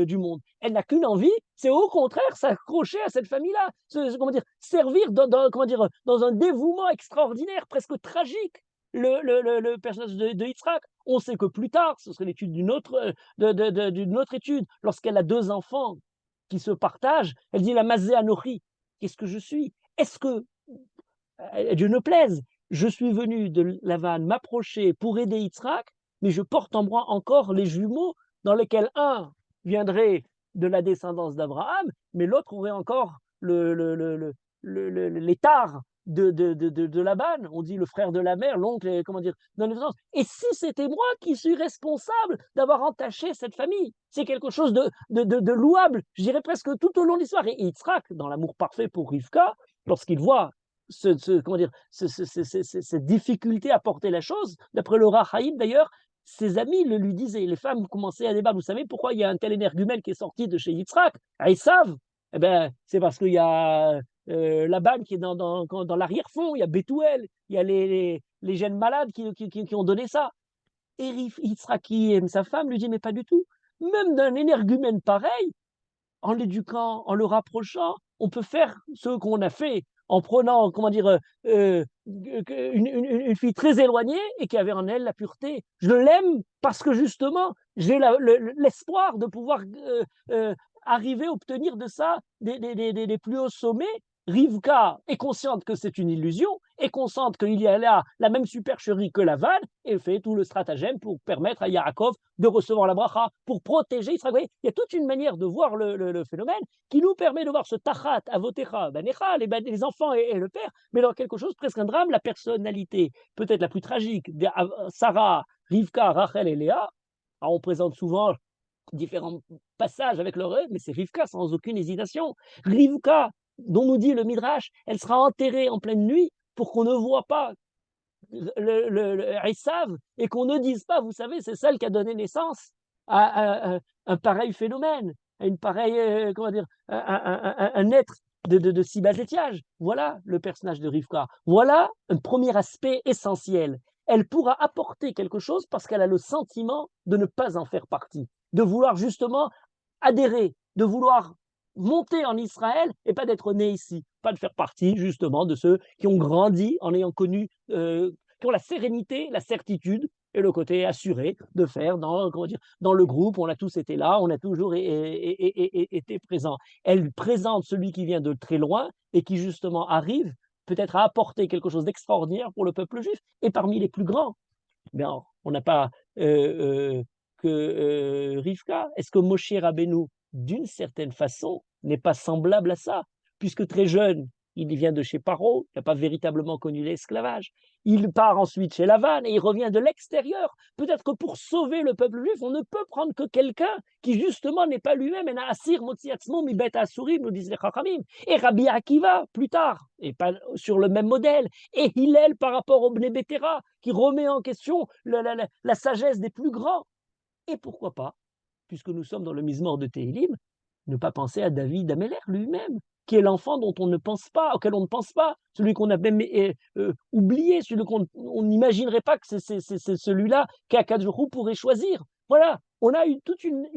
du monde. Elle n'a qu'une envie, c'est au contraire s'accrocher à cette famille-là, comment dire, servir comment dire, dans un dévouement extraordinaire, presque tragique, le personnage de Yitzhak. On sait que plus tard, ce serait l'étude d'une autre étude, lorsqu'elle a deux enfants qui se partagent, elle dit la Mazé Anochi, qu'est-ce que je suis? Est-ce que Dieu ne plaise, je suis venu de Lavan m'approcher pour aider Yitzhak, mais je porte en moi encore les jumeaux dans lesquels un viendrait de la descendance d'Abraham, mais l'autre aurait encore l'étard de Laban. On dit le frère de la mère, l'oncle, comment dire, dans les sens. Et si c'était moi qui suis responsable d'avoir entaché cette famille, c'est quelque chose de louable, je dirais presque tout au long de l'histoire. Et Yitzhak, dans l'amour parfait pour Rivka, lorsqu'il voit comment dire, cette difficulté à porter la chose. D'après le Rachaïm, d'ailleurs, ses amis le lui disaient. Les femmes commençaient à débattre. Vous savez pourquoi il y a un tel énergumène qui est sorti de chez Yitzhak? Ah, ils savent. Eh ben, c'est parce qu'il y a Laban qui est dans l'arrière-fond. Il y a Bethuel. Il y a les gènes malades qui ont donné ça. Et Yitzhak, qui aime sa femme, lui dit mais pas du tout. Même d'un énergumène pareil, en l'éduquant, en le rapprochant, on peut faire ce qu'on a fait en prenant, comment dire, une fille très éloignée et qui avait en elle la pureté. Je l'aime parce que justement, j'ai l'espoir de pouvoir arriver à obtenir de ça des plus hauts sommets. Rivka est consciente que c'est une illusion, est consciente qu'il y a là la même supercherie que Lavan, et fait tout le stratagème pour permettre à Yaakov de recevoir la bracha, pour protéger Israël. Il y a toute une manière de voir le phénomène qui nous permet de voir ce tachat, avotecha, banecha, les enfants et le père, mais dans quelque chose, presque un drame, la personnalité peut-être la plus tragique de Sarah, Rivka, Rachel et Léa. Alors on présente souvent différents passages avec leur œuvre, mais c'est Rivka sans aucune hésitation. Rivka, dont nous dit le Midrash, elle sera enterrée en pleine nuit pour qu'on ne voit pas Esav et qu'on ne dise pas, vous savez, c'est celle qui a donné naissance à un pareil phénomène, à une pareille, comment dire, un être de si bas étiage. Voilà le personnage de Rivka. Voilà un premier aspect essentiel. Elle pourra apporter quelque chose parce qu'elle a le sentiment de ne pas en faire partie, de vouloir justement adhérer, de vouloir monter en Israël et pas d'être né ici, pas de faire partie justement de ceux qui ont grandi en ayant connu, qui ont la sérénité, la certitude et le côté assuré de faire comment dire, dans le groupe, on a tous été là, on a toujours été présents. Elle présente celui qui vient de très loin et qui justement arrive peut-être à apporter quelque chose d'extraordinaire pour le peuple juif et parmi les plus grands. Bien, on n'a pas que Rivka. Est-ce que Moshe Rabbeinu, d'une certaine façon, n'est pas semblable à ça? Puisque très jeune, il vient de chez Paro, il n'a pas véritablement connu l'esclavage. Il part ensuite chez Lavan et il revient de l'extérieur. Peut-être que pour sauver le peuple juif, on ne peut prendre que quelqu'un qui justement n'est pas lui-même. Nous disent les Chachamim. Et Rabbi Akiva, plus tard, et pas sur le même modèle. Et Hillel par rapport au Bnei Betera, qui remet en question la sagesse des plus grands. Et pourquoi pas, puisque nous sommes dans le Mizmor de Tehilim, ne pas penser à David Améler lui-même, qui est l'enfant dont on ne pense pas, auquel on ne pense pas, celui qu'on a même oublié, celui qu'on n'imaginerait pas que c'est celui-là qu'Akadosh pourrait choisir. Voilà, on a toute une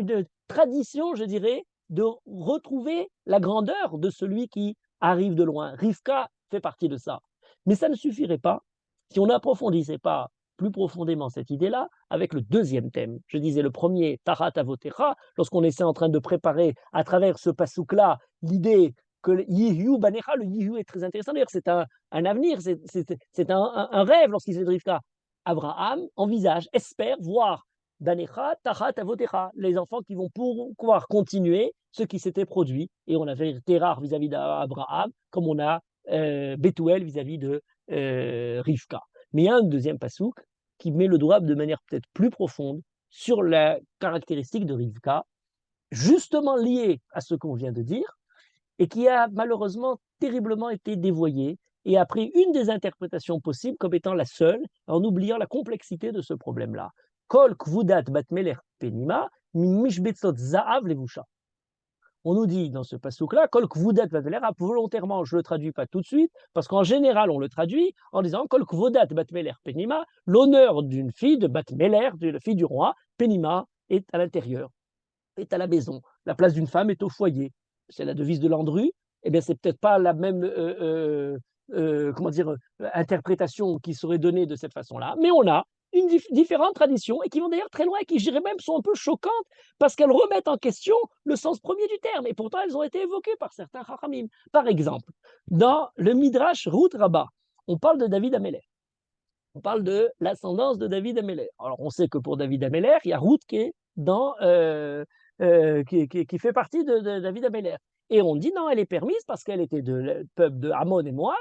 tradition, je dirais, de retrouver la grandeur de celui qui arrive de loin. Rivka fait partie de ça. Mais ça ne suffirait pas si on n'approfondissait pas plus profondément cette idée-là avec le deuxième thème. Je disais le premier, Tarat Avotecha, lorsqu'on essaie en train de préparer à travers ce pasouk-là l'idée que le Yihu Banecha, le Yihu est très intéressant. D'ailleurs, c'est un avenir, c'est un rêve lorsqu'il s'est de Rivka. Abraham envisage, espère voir Danecha, Tachat, Avotecha, les enfants qui vont pouvoir continuer ce qui s'était produit. Et on avait Terah vis-à-vis d'Abraham, comme on a Bethuel vis-à-vis de Rivka. Mais il y a un deuxième pasouk qui met le doigt de manière peut-être plus profonde sur la caractéristique de Rivka, justement liée à ce qu'on vient de dire, et qui a malheureusement terriblement été dévoyée et a pris une des interprétations possibles comme étant la seule, en oubliant la complexité de ce problème-là. Kol kvudat bat melech penima, mishbetzot za'av levusha. On nous dit dans ce passouk-là, Kol kvudat bat melech, volontairement, je ne le traduis pas tout de suite, parce qu'en général, on le traduit en disant Kol kvudat bat melech penima, l'honneur d'une fille de bat melech, de la fille du roi, penima, est à l'intérieur, est à la maison. La place d'une femme est au foyer. C'est la devise de Landru. Eh bien, c'est peut-être pas la même comment dire, interprétation qui serait donnée de cette façon-là, mais on a une différentes traditions et qui vont d'ailleurs très loin, et qui, je dirais même, sont un peu choquantes parce qu'elles remettent en question le sens premier du terme, et pourtant elles ont été évoquées par certains chachamim. Par exemple, dans le Midrash Ruth Rabbah, on parle de David Améler. On parle de l'ascendance de David Améler. Alors, on sait que pour David Améler, il y a Ruth qui est qui fait partie de David Améler. Et on dit non, elle est permise parce qu'elle était de peuple de Ammon et Moab.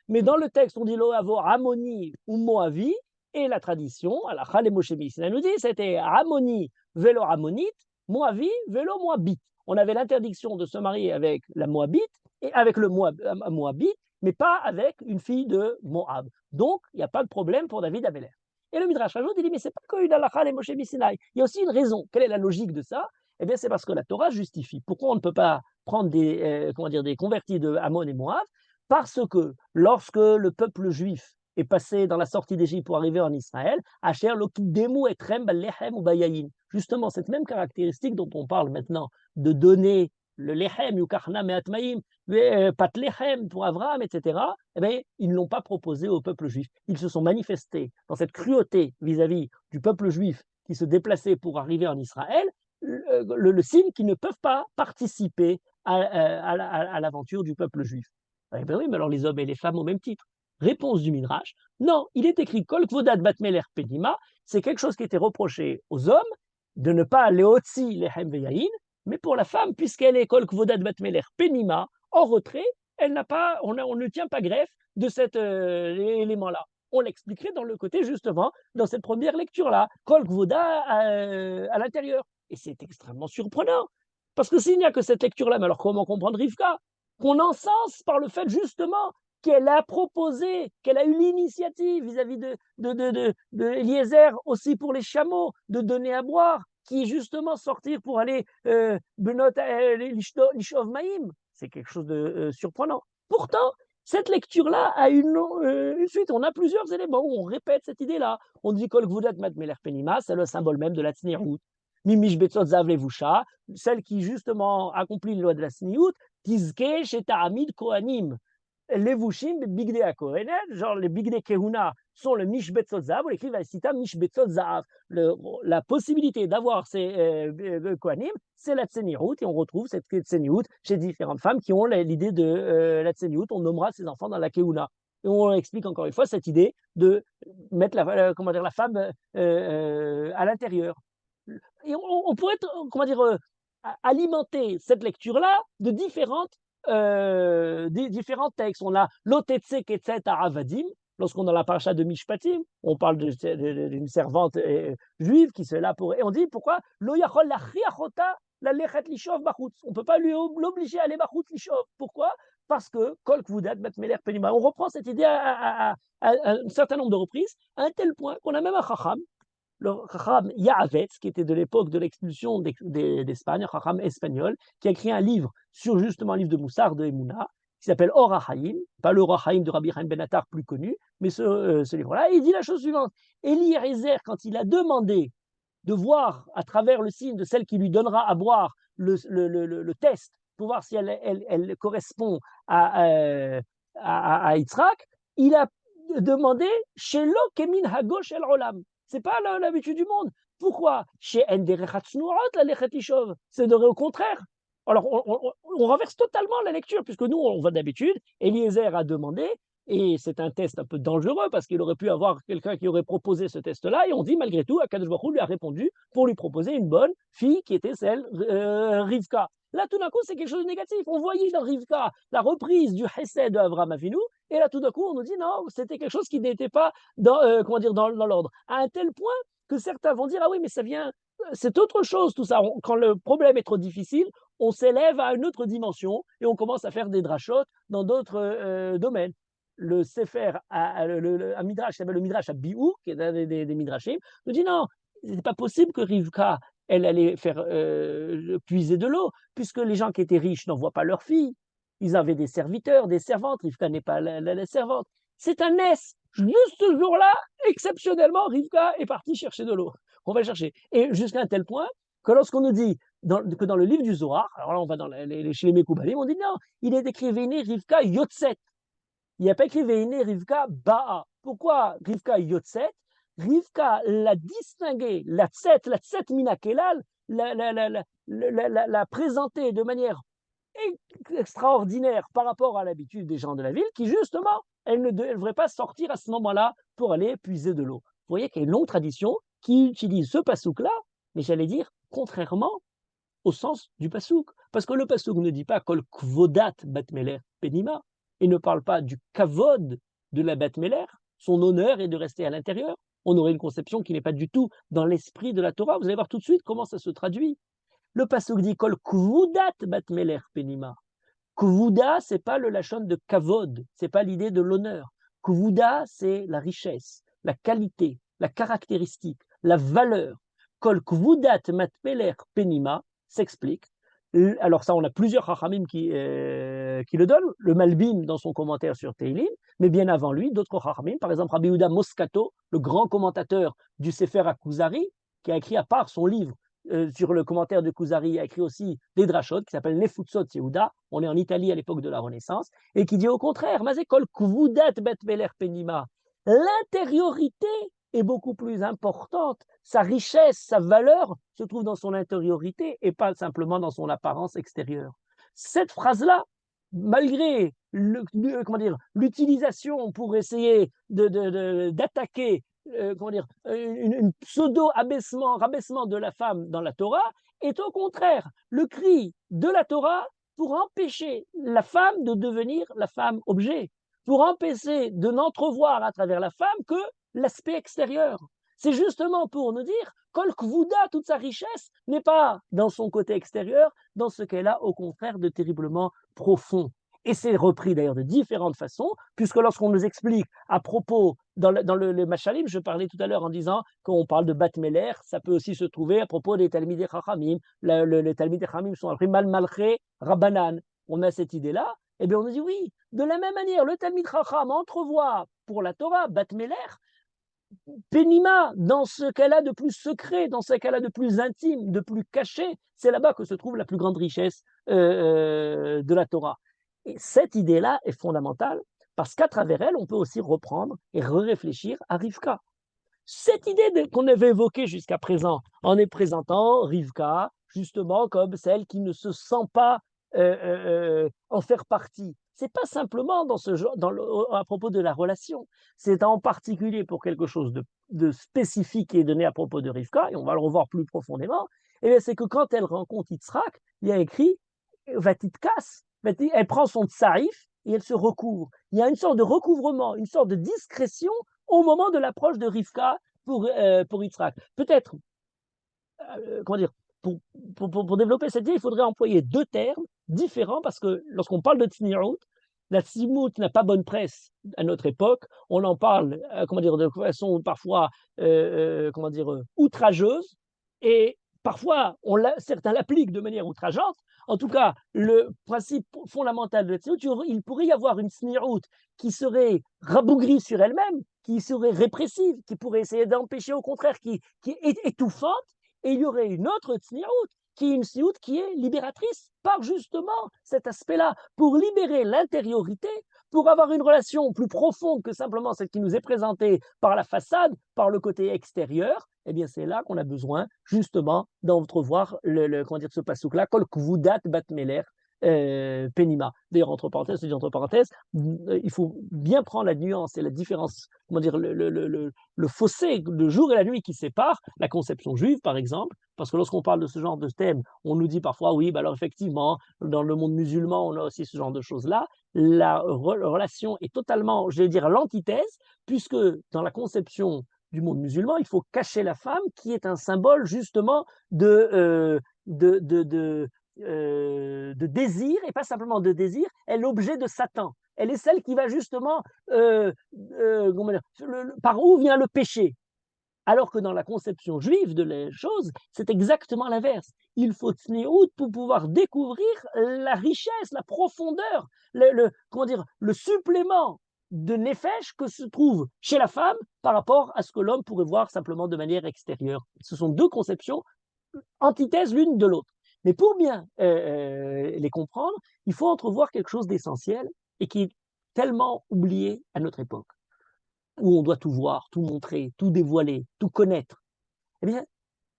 Mais dans le texte, on dit lo avoir Ammoni ou Moavi. Et la tradition, à la Chale Moshe Mishnah nous dit, c'était Ammoni vélo Ammonite, Moavi vélo Moabite. On avait l'interdiction de se marier avec la Moabite et avec le Moabite, mais pas avec une fille de Moab. Donc, il n'y a pas de problème pour David Améler. Et le Midrash rajoute, il dit, mais c'est pas qu'une halakha les Moshe Misinaï. Il y a aussi une raison. Quelle est la logique de ça? Eh bien, c'est parce que la Torah justifie. Pourquoi on ne peut pas prendre des convertis de Ammon et Moab? Parce que lorsque le peuple juif est passé dans la sortie d'Égypte pour arriver en Israël, Asher lokidemu etrem balechem ou bayayin. Justement, cette même caractéristique dont on parle maintenant, de donner le lechem, yukachna me'atmaim, pat lechem pour Abraham, etc., eh bien, ils ne l'ont pas proposé au peuple juif. Ils se sont manifestés dans cette cruauté vis-à-vis du peuple juif qui se déplaçait pour arriver en Israël, le signe qu'ils ne peuvent pas participer à l'aventure du peuple juif. Eh bien oui, mais alors les hommes et les femmes au même titre. Réponse du Midrash, non, il est écrit Kol Kvodat Batmeler Pedima, c'est quelque chose qui était reproché aux hommes de ne pas leotzi lechem veyayin, mais pour la femme, puisqu'elle est Kol Kvodat Batmeler Penima, en retrait, elle n'a pas, on ne tient pas greffe de cet élément-là. On l'expliquerait dans le côté, justement, dans cette première lecture-là, Kol Kvoda à l'intérieur. Et c'est extrêmement surprenant, parce que s'il n'y a que cette lecture-là, mais alors comment comprendre Rivka? Qu'on encense par le fait, justement, qu'elle a proposé, qu'elle a eu l'initiative vis-à-vis de Eliezer aussi pour les chameaux, de donner à boire, qui justement sortir pour aller Benot Lishov Maïm. C'est quelque chose de surprenant. Pourtant, cette lecture-là a une suite. On a plusieurs éléments où on répète cette idée-là. On dit Kol Gvudat Matmeler Penima, c'est le symbole même de la Tzniut. Mimish Betzot Zav Levusha, celle qui justement accomplit la loi de la Tzniut, Tizke Sheta Amid Kohanim. Les Vushim, Bigde Kohenet, genre les Bigde Kehuna sont le Mishbetzot Zav, on écrit Vaisita Mishbetzot Zav. La possibilité d'avoir ces Kohanim, c'est la Tsenirut, et on retrouve cette Tsenirut chez différentes femmes qui ont l'idée de la Tsenirut, on nommera ses enfants dans la Kehuna. Et on explique encore une fois cette idée de mettre la femme à l'intérieur. Et on pourrait, alimenter cette lecture-là de différents textes. On a l'Otetse Ketset Aravadim, lorsqu'on est dans la paracha de Mishpatim, on parle d'une servante juive qui se là pour. Et on dit pourquoi Lo yachol lachiachota la lechet lishov bachutz. On ne peut pas l'obliger à aller bachutz lishov. Pourquoi? Parce que Kol Kvudat Batmeler Penima. On reprend cette idée à un certain nombre de reprises, à un tel point qu'on a même un chacham, le Chacham Yaavetz, qui était de l'époque de l'expulsion d'Espagne, un Chacham espagnol, qui a écrit un livre sur justement un livre de Moussard de Emouna, qui s'appelle Or HaChaim, pas le Or HaChaim de Rabbi Chaim Ben Attar plus connu, mais ce livre-là, il dit la chose suivante. Eliezer, quand il a demandé de voir à travers le signe de celle qui lui donnera à boire le test, pour voir si elle correspond à Yitzhak, il a demandé Shelo Kemin Hagosh El Olam. C'est pas l'habitude du monde. Pourquoi? Chez la lechet lishov, c'est au contraire. Alors, on renverse totalement la lecture, puisque nous, on va d'habitude, Eliezer a demandé, Et c'est un test un peu dangereux parce qu'il aurait pu avoir quelqu'un qui aurait proposé ce test-là. Et on dit malgré tout, Akadosh Baruch Hu lui a répondu pour lui proposer une bonne fille qui était celle Rivka. Là, tout d'un coup, c'est quelque chose de négatif. On voyait dans Rivka la reprise du Hesed de Avraham Avinu. Et là, tout d'un coup, on nous dit non, c'était quelque chose qui n'était pas dans, comment dire, dans l'ordre. À un tel point que certains vont dire ah oui, mais ça vient, c'est autre chose tout ça. Quand le problème est trop difficile, on s'élève à une autre dimension et on commence à faire des drachotes dans d'autres domaines. Le Sefer, un Midrash qui s'appelle le Midrash à Biou, qui est un des Midrashim, nous dit non, ce n'est pas possible que Rivka, elle allait faire puiser de l'eau, puisque les gens qui étaient riches n'envoient pas leurs filles. Ils avaient des serviteurs, des servantes. Rivka n'est pas la servante. C'est un S. Juste ce jour-là, exceptionnellement, Rivka est partie chercher de l'eau. On va chercher. Et jusqu'à un tel point que lorsqu'on nous dit que dans le livre du Zohar, alors là on va chez les Mekoubalim, on dit non, il est écrit Véné Rivka Yotzet. Il n'y a pas écrit Véné Rivka Ba'a. Pourquoi Rivka Yotzet? Rivka l'a distingué, la tset minakelal, l'a présenté de manière extraordinaire par rapport à l'habitude des gens de la ville, qui justement, elle ne devrait pas sortir à ce moment-là pour aller puiser de l'eau. Vous voyez qu'il y a une longue tradition qui utilise ce pasouk-là, mais j'allais dire contrairement au sens du pasouk. Parce que le pasouk ne dit pas kol kvodat batmeler penima, et ne parle pas du kavod de la batmeler, son honneur est de rester à l'intérieur. On aurait une conception qui n'est pas du tout dans l'esprit de la Torah. Vous allez voir tout de suite comment ça se traduit. Le pasuk dit kol kvudat batmeler penima. Kvuda, c'est pas le lachon de kavod, c'est pas l'idée de l'honneur. Kvuda, c'est la richesse, la qualité, la caractéristique, la valeur. Kol kvudat matmeler penima s'explique. Alors ça, on a plusieurs chachamim qui le donnent. Le Malbim dans son commentaire sur Teilim, mais bien avant lui, d'autres chachamim, par exemple Rabbi Yehuda Moscato, le grand commentateur du Sefer HaKuzari, qui a écrit à part son livre sur le commentaire de Kuzari, il a écrit aussi des drachot qui s'appellent Nefutzot Yehuda. On est en Italie à l'époque de la Renaissance, et qui dit au contraire, Mazekol Kvudat Bet-Meler Penima. L'intériorité est beaucoup plus importante. Sa richesse, sa valeur se trouve dans son intériorité et pas simplement dans son apparence extérieure. Cette phrase-là, malgré l'utilisation pour essayer d'attaquer une rabaissement de la femme dans la Torah, est au contraire le cri de la Torah pour empêcher la femme de devenir la femme objet, pour empêcher de n'entrevoir à travers la femme que l'aspect extérieur. C'est justement pour nous dire Kol Kvuda, toute sa richesse, n'est pas dans son côté extérieur, dans ce qu'elle a au contraire de terriblement profond. Et c'est repris d'ailleurs de différentes façons, puisque lorsqu'on nous explique à propos, dans le Machalim, je parlais tout à l'heure en disant qu'on parle de Bat Meler, ça peut aussi se trouver à propos des Talmidei Chachamim. Les Talmidei Chachamim sont appelés Mal Malché Rabbanan. On a cette idée-là, et bien on nous dit oui, de la même manière, le Talmid Chacham entrevoit pour la Torah Bat Meler, Penima, dans ce qu'elle a de plus secret, dans ce qu'elle a de plus intime, de plus caché, c'est là-bas que se trouve la plus grande richesse de la Torah. Et cette idée-là est fondamentale parce qu'à travers elle, on peut aussi reprendre et réfléchir à Rivka. Cette idée qu'on avait évoquée jusqu'à présent, en est présentant Rivka justement comme celle qui ne se sent pas en faire partie. C'est pas simplement dans ce genre, à propos de la relation, c'est en particulier pour quelque chose de spécifique qui est donné à propos de Rivka, et on va le revoir plus profondément, et c'est que quand elle rencontre Yitzhak, il y a écrit Vatitkas, elle prend son tsarif et elle se recouvre. Il y a une sorte de recouvrement, une sorte de discrétion au moment de l'approche de Rivka pour Yitzhak. Peut-être, comment dire, pour développer cette idée, il faudrait employer deux termes différents parce que lorsqu'on parle de tsniout, la tsniout n'a pas bonne presse à notre époque. On en parle, comment dire, de façon parfois, outrageuse, et parfois certains l'appliquent de manière outrageante. En tout cas, le principe fondamental de la tsniout, il pourrait y avoir une tsniout qui serait rabougrie sur elle-même, qui serait répressive, qui pourrait essayer d'empêcher, au contraire, qui est étouffante. Et il y aurait une autre tsniout, qui est une tsniout qui est libératrice par justement cet aspect-là, pour libérer l'intériorité, pour avoir une relation plus profonde que simplement celle qui nous est présentée par la façade, par le côté extérieur. Eh bien, c'est là qu'on a besoin justement d'entrevoir ce pasouk-là, Kol Kvudat Bat Meler Penima. D'ailleurs, entre parenthèses, je dis entre parenthèses, il faut bien prendre la nuance et la différence, comment dire, le fossé, le jour et la nuit qui séparent la conception juive, par exemple, parce que lorsqu'on parle de ce genre de thème, on nous dit parfois, oui, bah alors effectivement, dans le monde musulman, on a aussi ce genre de choses-là. La relation est totalement, je vais dire, l'antithèse, puisque dans la conception du monde musulman, il faut cacher la femme, qui est un symbole justement de, de, de, de, de désir, et pas simplement de désir, elle est l'objet de Satan. Elle est celle qui va justement, par où vient le péché. Alors que dans la conception juive de les choses, c'est exactement l'inverse. Il faut tsniout pour pouvoir découvrir la richesse, la profondeur, comment dire, le supplément de nefesh que se trouve chez la femme par rapport à ce que l'homme pourrait voir simplement de manière extérieure. Ce sont deux conceptions antithèses l'une de l'autre. Mais pour bien les comprendre, il faut entrevoir quelque chose d'essentiel et qui est tellement oublié à notre époque, où on doit tout voir, tout montrer, tout dévoiler, tout connaître. Eh bien,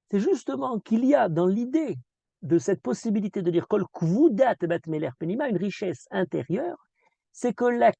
c'est justement qu'il y a dans l'idée de cette possibilité de dire Kol Kvudat Bat Meler Penima, une richesse intérieure, c'est que la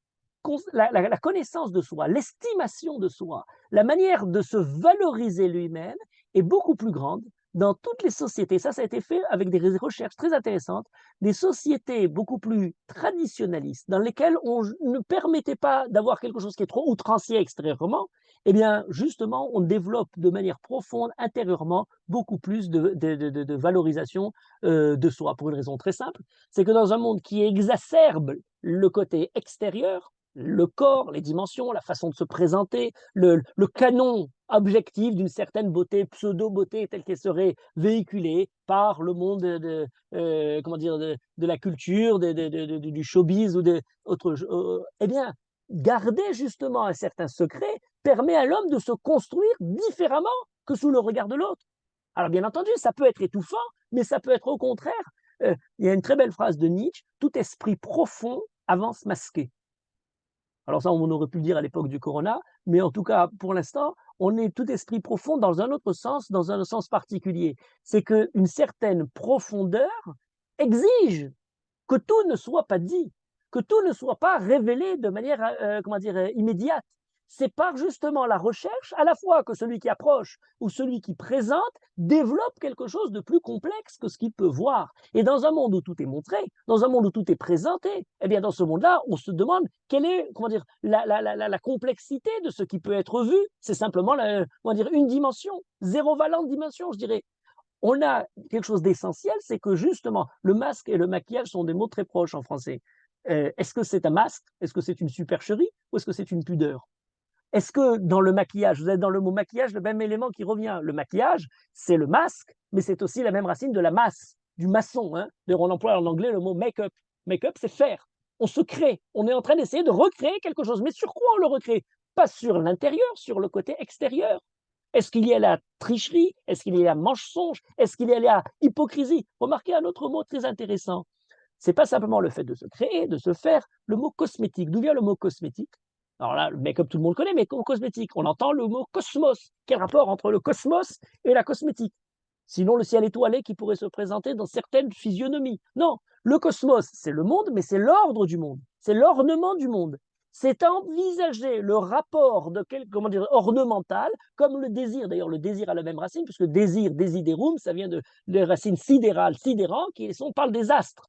connaissance de soi, l'estimation de soi, la manière de se valoriser lui-même est beaucoup plus grande dans toutes les sociétés. Ça a été fait avec des recherches très intéressantes, des sociétés beaucoup plus traditionnalistes, dans lesquelles on ne permettait pas d'avoir quelque chose qui est trop outrancier extérieurement. Eh bien, justement, on développe de manière profonde, intérieurement, beaucoup plus de valorisation de soi, pour une raison très simple, c'est que dans un monde qui exacerbe le côté extérieur, le corps, les dimensions, la façon de se présenter, le canon objectif d'une certaine beauté, pseudo-beauté telle qu'elle serait véhiculée par le monde comment dire, de la culture, du showbiz ou d'autres. Eh bien, garder justement un certain secret permet à l'homme de se construire différemment que sous le regard de l'autre. Alors bien entendu, ça peut être étouffant, mais ça peut être au contraire. Il y a une très belle phrase de Nietzsche, tout esprit profond avance masqué. Alors ça, on aurait pu le dire à l'époque du corona, mais en tout cas, pour l'instant, on est tout esprit profond dans un autre sens, dans un sens particulier. C'est qu'une certaine profondeur exige que tout ne soit pas dit, que tout ne soit pas révélé de manière comment dire, immédiate. C'est par justement la recherche, à la fois que celui qui approche ou celui qui présente développe quelque chose de plus complexe que ce qu'il peut voir. Et dans un monde où tout est montré, dans un monde où tout est présenté, eh bien dans ce monde-là, on se demande quelle est, comment dire, la complexité de ce qui peut être vu. C'est simplement comment dire, une dimension, zéro valente dimension, je dirais. On a quelque chose d'essentiel, c'est que justement, le masque et le maquillage sont des mots très proches en français. Est-ce que c'est un masque? Est-ce que c'est une supercherie? Ou est-ce que c'est une pudeur? Est-ce que dans le maquillage, vous avez dans le mot maquillage le même élément qui revient? Le maquillage, c'est le masque, mais c'est aussi la même racine de la masse, du maçon. Hein. D'ailleurs, on emploie en anglais le mot make-up. Make-up, c'est faire. On se crée. On est en train d'essayer de recréer quelque chose. Mais sur quoi on le recrée? Pas sur l'intérieur, sur le côté extérieur. Est-ce qu'il y a la tricherie? Est-ce qu'il y a la mensonge? Est-ce qu'il y a la hypocrisie? Remarquez un autre mot très intéressant. C'est pas simplement le fait de se créer, de se faire, le mot cosmétique. D'où vient le mot cosmétique? Alors là, le make-up, tout le monde connaît, mais cosmétique, on entend le mot cosmos. Quel rapport entre le cosmos et la cosmétique? Sinon, le ciel étoilé qui pourrait se présenter dans certaines physionomies. Non, le cosmos, c'est le monde, mais c'est l'ordre du monde. C'est l'ornement du monde. C'est envisager le rapport de comment dire, ornemental comme le désir. D'ailleurs, le désir a la même racine, puisque désir, desiderum, ça vient de racines sidérales, sidérant, on parle des astres.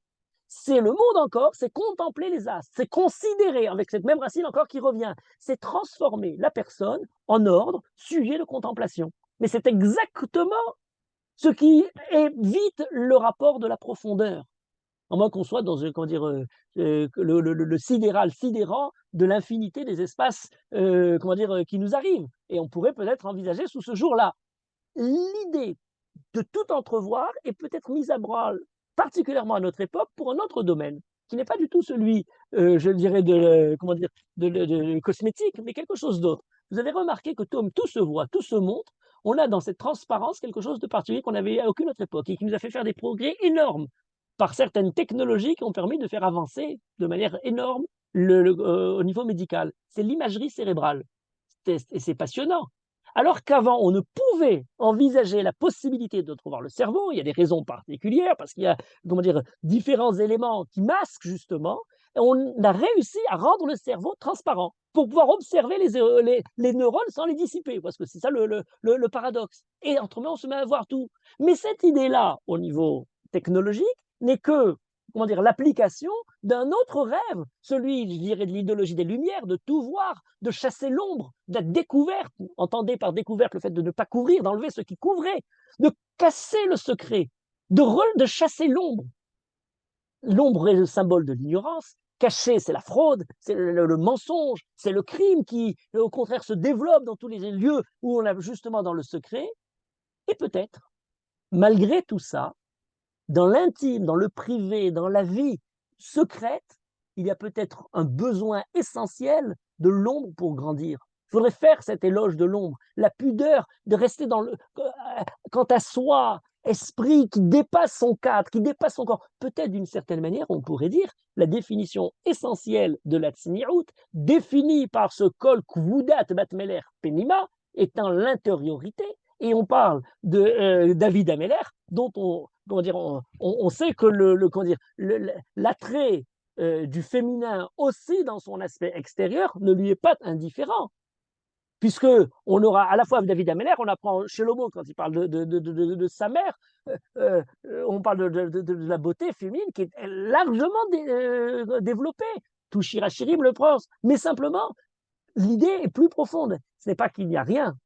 C'est le monde encore, c'est contempler les astres, c'est considérer, avec cette même racine encore qui revient, c'est transformer la personne en ordre, sujet de contemplation. Mais c'est exactement ce qui évite le rapport de la profondeur. À moins qu'on soit dans comment dire, le sidéral, sidérant de l'infinité des espaces comment dire, qui nous arrivent. Et on pourrait peut-être envisager sous ce jour-là l'idée de tout entrevoir est peut-être mise à bras, particulièrement à notre époque, pour un autre domaine, qui n'est pas du tout celui, je dirais, comment dire, de cosmétique, mais quelque chose d'autre. Vous avez remarqué que tout se voit, tout se montre. On a dans cette transparence quelque chose de particulier qu'on n'avait à aucune autre époque et qui nous a fait faire des progrès énormes par certaines technologies qui ont permis de faire avancer de manière énorme au niveau médical. C'est l'imagerie cérébrale. Et c'est passionnant. Alors qu'avant, on ne pouvait envisager la possibilité de trouver le cerveau, il y a des raisons particulières, parce qu'il y a, comment dire, différents éléments qui masquent justement, et on a réussi à rendre le cerveau transparent pour pouvoir observer les neurones sans les dissiper, parce que c'est ça le paradoxe. Et autrement, on se met à voir tout. Mais cette idée-là, au niveau technologique, n'est que, comment dire, l'application d'un autre rêve, celui, je dirais, de l'idéologie des Lumières, de tout voir, de chasser l'ombre, de la découverte. Entendez par découverte le fait de ne pas couvrir, d'enlever ce qui couvrait, de casser le secret, de chasser l'ombre. L'ombre est le symbole de l'ignorance. Caché, c'est la fraude, c'est le mensonge, c'est le crime qui, au contraire, se développe dans tous les lieux où on est justement dans le secret. Et peut-être, malgré tout ça, dans l'intime, dans le privé, dans la vie secrète, il y a peut-être un besoin essentiel de l'ombre pour grandir. Il faudrait faire cet éloge de l'ombre, la pudeur de rester dans le quant à soi, esprit qui dépasse son cadre, qui dépasse son corps. Peut-être d'une certaine manière, on pourrait dire, la définition essentielle de la tsniout, définie par ce kol kvudat batmeler penima, étant l'intériorité, et on parle de David Ameller, dont on sait que l'attrait du féminin aussi dans son aspect extérieur ne lui est pas indifférent. Puisque on aura à la fois David Ameller, on apprend chez Lomo quand il parle de sa mère, on parle de la beauté féminine qui est largement développée. Tout Shirachirim le pense, mais simplement, l'idée est plus profonde. Ce n'est pas qu'il n'y a rien,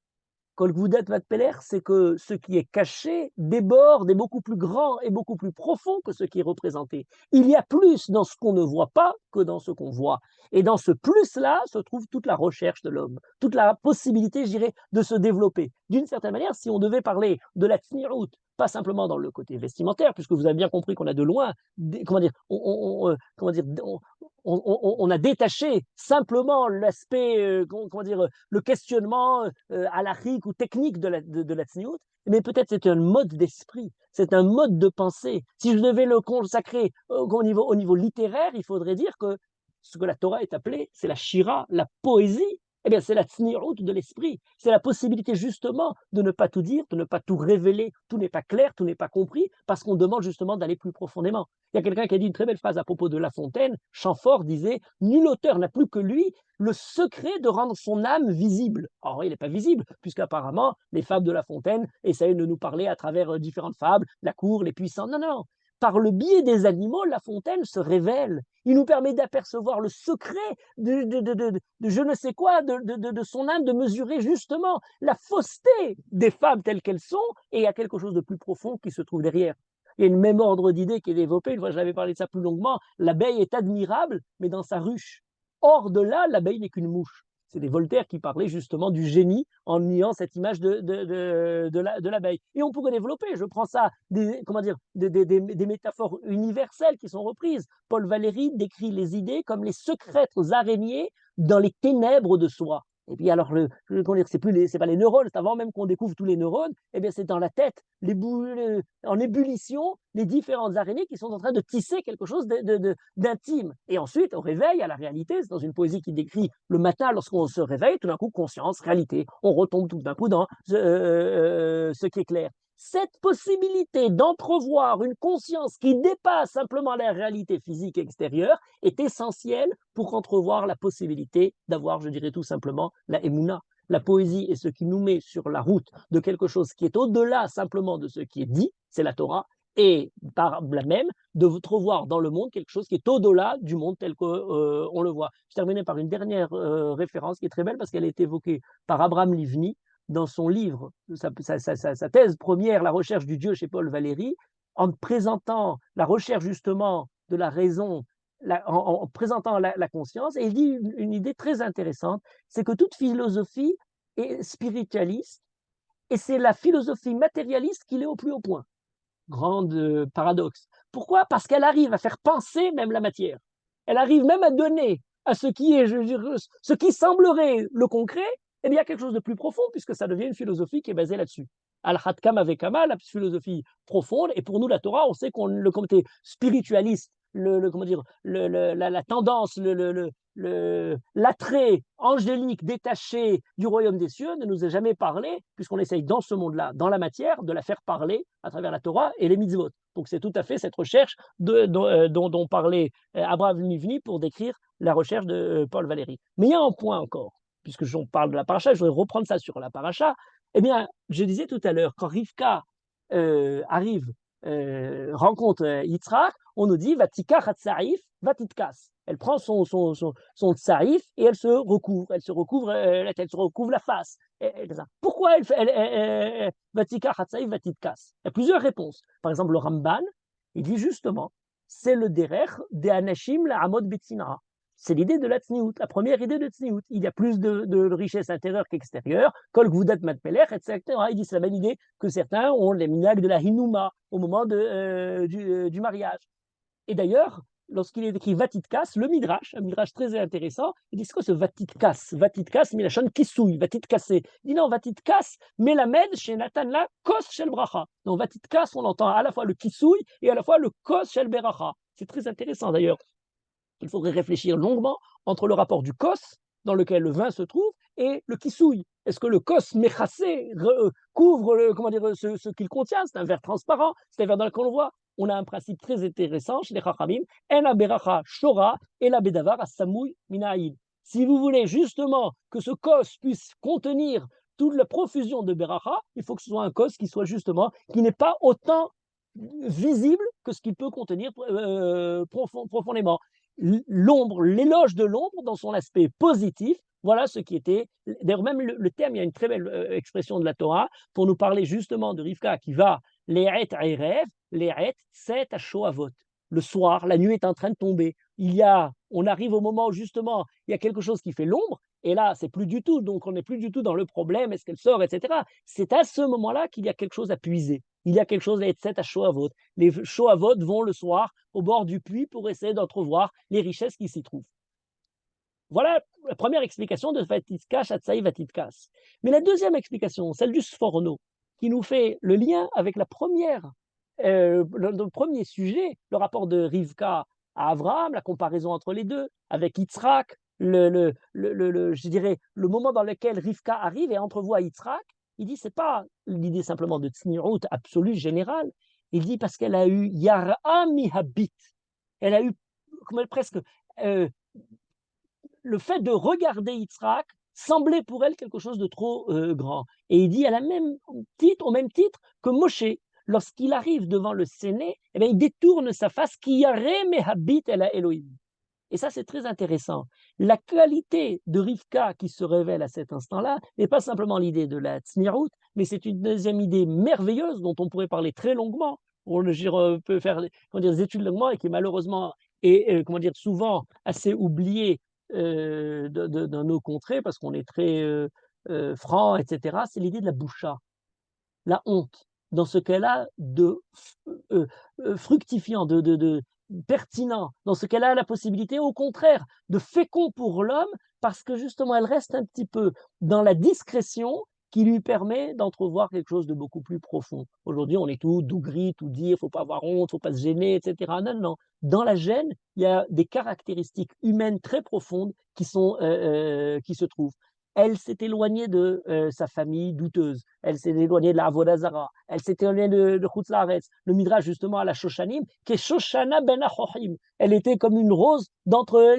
Kol Gvudat Vatpeler, c'est que ce qui est caché déborde, est beaucoup plus grand et beaucoup plus profond que ce qui est représenté. Il y a plus dans ce qu'on ne voit pas que dans ce qu'on voit. Et dans ce plus-là se trouve toute la recherche de l'homme, toute la possibilité, je dirais, de se développer. D'une certaine manière, si on devait parler de la tsnirut, pas simplement dans le côté vestimentaire, puisque vous avez bien compris qu'on a de loin, comment dire, on a détaché simplement l'aspect, comment dire, le questionnement halachique ou technique de la tsniout, mais peut-être c'est un mode d'esprit, c'est un mode de pensée. Si je devais le consacrer au niveau littéraire, il faudrait dire que ce que la Torah est appelée, c'est la shira, la poésie. Eh bien, c'est la tsniout de l'esprit. C'est la possibilité justement de ne pas tout dire, de ne pas tout révéler. Tout n'est pas clair, tout n'est pas compris, parce qu'on demande justement d'aller plus profondément. Il y a quelqu'un qui a dit une très belle phrase à propos de La Fontaine. Chamfort disait: nul auteur n'a plus que lui le secret de rendre son âme visible. Or, il n'est pas visible, puisqu'apparemment, les fables de La Fontaine essayent de nous parler à travers différentes fables, la cour, les puissants. Non, non. Par le biais des animaux, La Fontaine se révèle. Il nous permet d'apercevoir le secret de je ne sais quoi, de son âme, de mesurer justement la fausseté des fables telles qu'elles sont, et il y a quelque chose de plus profond qui se trouve derrière. Il y a une même ordre d'idée qui est développée, une fois j'avais parlé de ça plus longuement, l'abeille est admirable, mais dans sa ruche. Hors de là, l'abeille n'est qu'une mouche. C'est des Voltaire qui parlaient justement du génie en niant cette image de l'abeille. Et on pourrait développer, je prends ça, comment dire, des métaphores universelles qui sont reprises. Paul Valéry décrit les idées comme les secrètes araignées dans les ténèbres de soi. Et puis alors, c'est pas les neurones, c'est avant même qu'on découvre tous les neurones, eh bien c'est dans la tête, en ébullition, les différentes araignées qui sont en train de tisser quelque chose d'intime. Et ensuite, on réveille à la réalité, c'est dans une poésie qui décrit le matin lorsqu'on se réveille, tout d'un coup, conscience, réalité, on retombe tout d'un coup dans ce qui est clair. Cette possibilité d'entrevoir une conscience qui dépasse simplement la réalité physique extérieure est essentielle pour entrevoir la possibilité d'avoir, je dirais tout simplement, la émouna. La poésie est ce qui nous met sur la route de quelque chose qui est au-delà simplement de ce qui est dit, c'est la Torah, et par là même de entrevoir dans le monde quelque chose qui est au-delà du monde tel qu'on le voit. Je terminais par une dernière référence qui est très belle parce qu'elle est évoquée par Abraham Livni dans son livre, sa thèse première, La recherche du Dieu chez Paul Valéry, en présentant la recherche justement de la raison, en présentant la conscience, et il dit une idée très intéressante, c'est que toute philosophie est spiritualiste, et c'est la philosophie matérialiste qui l'est au plus haut point. Grande paradoxe. Pourquoi? Parce qu'elle arrive à faire penser même la matière. Elle arrive même à donner à ce qui est, ce qui semblerait le concret, eh bien, quelque chose de plus profond, puisque ça devient une philosophie qui est basée là-dessus. Al-Hatkam avec Kama, la philosophie profonde, et pour nous, la Torah, on sait qu'on le côté spiritualiste comment dire, la tendance, l'attrait angélique détaché du royaume des cieux ne nous a jamais parlé, puisqu'on essaye dans ce monde-là, dans la matière, de la faire parler à travers la Torah et les mitzvot. Donc c'est tout à fait cette recherche dont parlait Abraham Livni pour décrire la recherche de Paul Valéry. Mais il y a un point encore, puisque j'en parle de la paracha, je voudrais reprendre ça sur la paracha. Eh bien, je disais tout à l'heure, quand Rivka arrive, rencontre Yitzhak, on nous dit Vatika Hatsaif, Vatitkas. Elle prend son tsaïf et elle se recouvre la tête, elle se recouvre la face. Pourquoi Vatika Hatsaif, Vatitkas? Il y a plusieurs réponses. Par exemple, le Ramban, il dit justement, c'est le derer de Anashim la Amod Betsinara. C'est l'idée de la tzniout, la première idée de tzniout. Il y a plus de richesse intérieure qu'extérieure, kol gvudat matmelech, etc. Il dit c'est la même idée que certains ont les minag de la hinouma au moment du mariage. Et d'ailleurs, lorsqu'il est écrit Vatitkas, le Midrash, un Midrash très intéressant, il dit c'est quoi ce Vatitkas? Vatitkas, milachon kisouille, Vatitkasé. Il dit non, Vatitkas, melamed chez Nathan la kos shel bracha. Donc Vatitkas, on entend à la fois le kisouille et à la fois le kos shel beracha. C'est très intéressant d'ailleurs. Il faudrait réfléchir longuement entre le rapport du kos, dans lequel le vin se trouve, et le kisouille. Est-ce que le kos méchassé couvre ce qu'il contient? C'est un verre transparent, c'est un verre dans lequel on voit. On a un principe très intéressant chez les Chachamim, en aberacha shora et la bedavar à samouy minaïd. Si vous voulez justement que ce kos puisse contenir toute la profusion de beracha, il faut que ce soit un kos qui soit justement, qui n'est pas autant visible que ce qu'il peut contenir profondément. L'ombre, l'éloge de l'ombre dans son aspect positif, voilà ce qui était. D'ailleurs, même le terme, il y a une très belle expression de la Torah pour nous parler justement de Rivka qui va Le'et Erev, Le'et Tset Shoavot. Le soir, la nuit est en train de tomber. On arrive au moment où justement il y a quelque chose qui fait l'ombre, et là, c'est plus du tout. Donc, on n'est plus du tout dans le problème, est-ce qu'elle sort, etc. C'est à ce moment-là qu'il y a quelque chose à puiser. Il y a quelque chose à être à Shoavot. Les Shoavot vont le soir au bord du puits pour essayer d'entrevoir les richesses qui s'y trouvent. Voilà la première explication de Vatitkas, Hatsaï, Vatitkas. Mais la deuxième explication, celle du Sforno, qui nous fait le lien avec le premier sujet, le rapport de Rivka à Abraham, la comparaison entre les deux, avec Yitzhak, je dirais, le moment dans lequel Rivka arrive et entrevoit Yitzhak, il dit, c'est pas l'idée simplement de tsnirut absolue, générale, il dit parce qu'elle a eu Yara mihabit, elle a eu presque le fait de regarder Yitzhak semblait pour elle quelque chose de trop grand. Et il dit au même titre que Moshe, lorsqu'il arrive devant le Séné, eh bien, il détourne sa face, qui yare mehabit el Elohim. Et ça, c'est très intéressant. La qualité de Rivka qui se révèle à cet instant-là n'est pas simplement l'idée de la tsnirut, mais c'est une deuxième idée merveilleuse dont on pourrait parler très longuement. On peut faire des études longuement et qui malheureusement est souvent assez oubliée dans nos contrées parce qu'on est très franc, etc. C'est l'idée de la boucha, la honte, dans ce qu'elle a de fructifiant, de pertinent, dans ce qu'elle a la possibilité, au contraire, de fécond pour l'homme, parce que justement, elle reste un petit peu dans la discrétion qui lui permet d'entrevoir quelque chose de beaucoup plus profond. Aujourd'hui, on est tout gris, tout dire, il ne faut pas avoir honte, il ne faut pas se gêner, etc. Non, non. Dans la gêne, il y a des caractéristiques humaines très profondes qui se trouvent. Elle s'est éloignée de sa famille douteuse. Elle s'est éloignée de la Avodah Zara. Elle s'est éloignée de Chutz Laaretz. Le Midrash, justement, à la Shoshanim, qui est Shoshana ben Achochim. Elle était comme une rose d'entre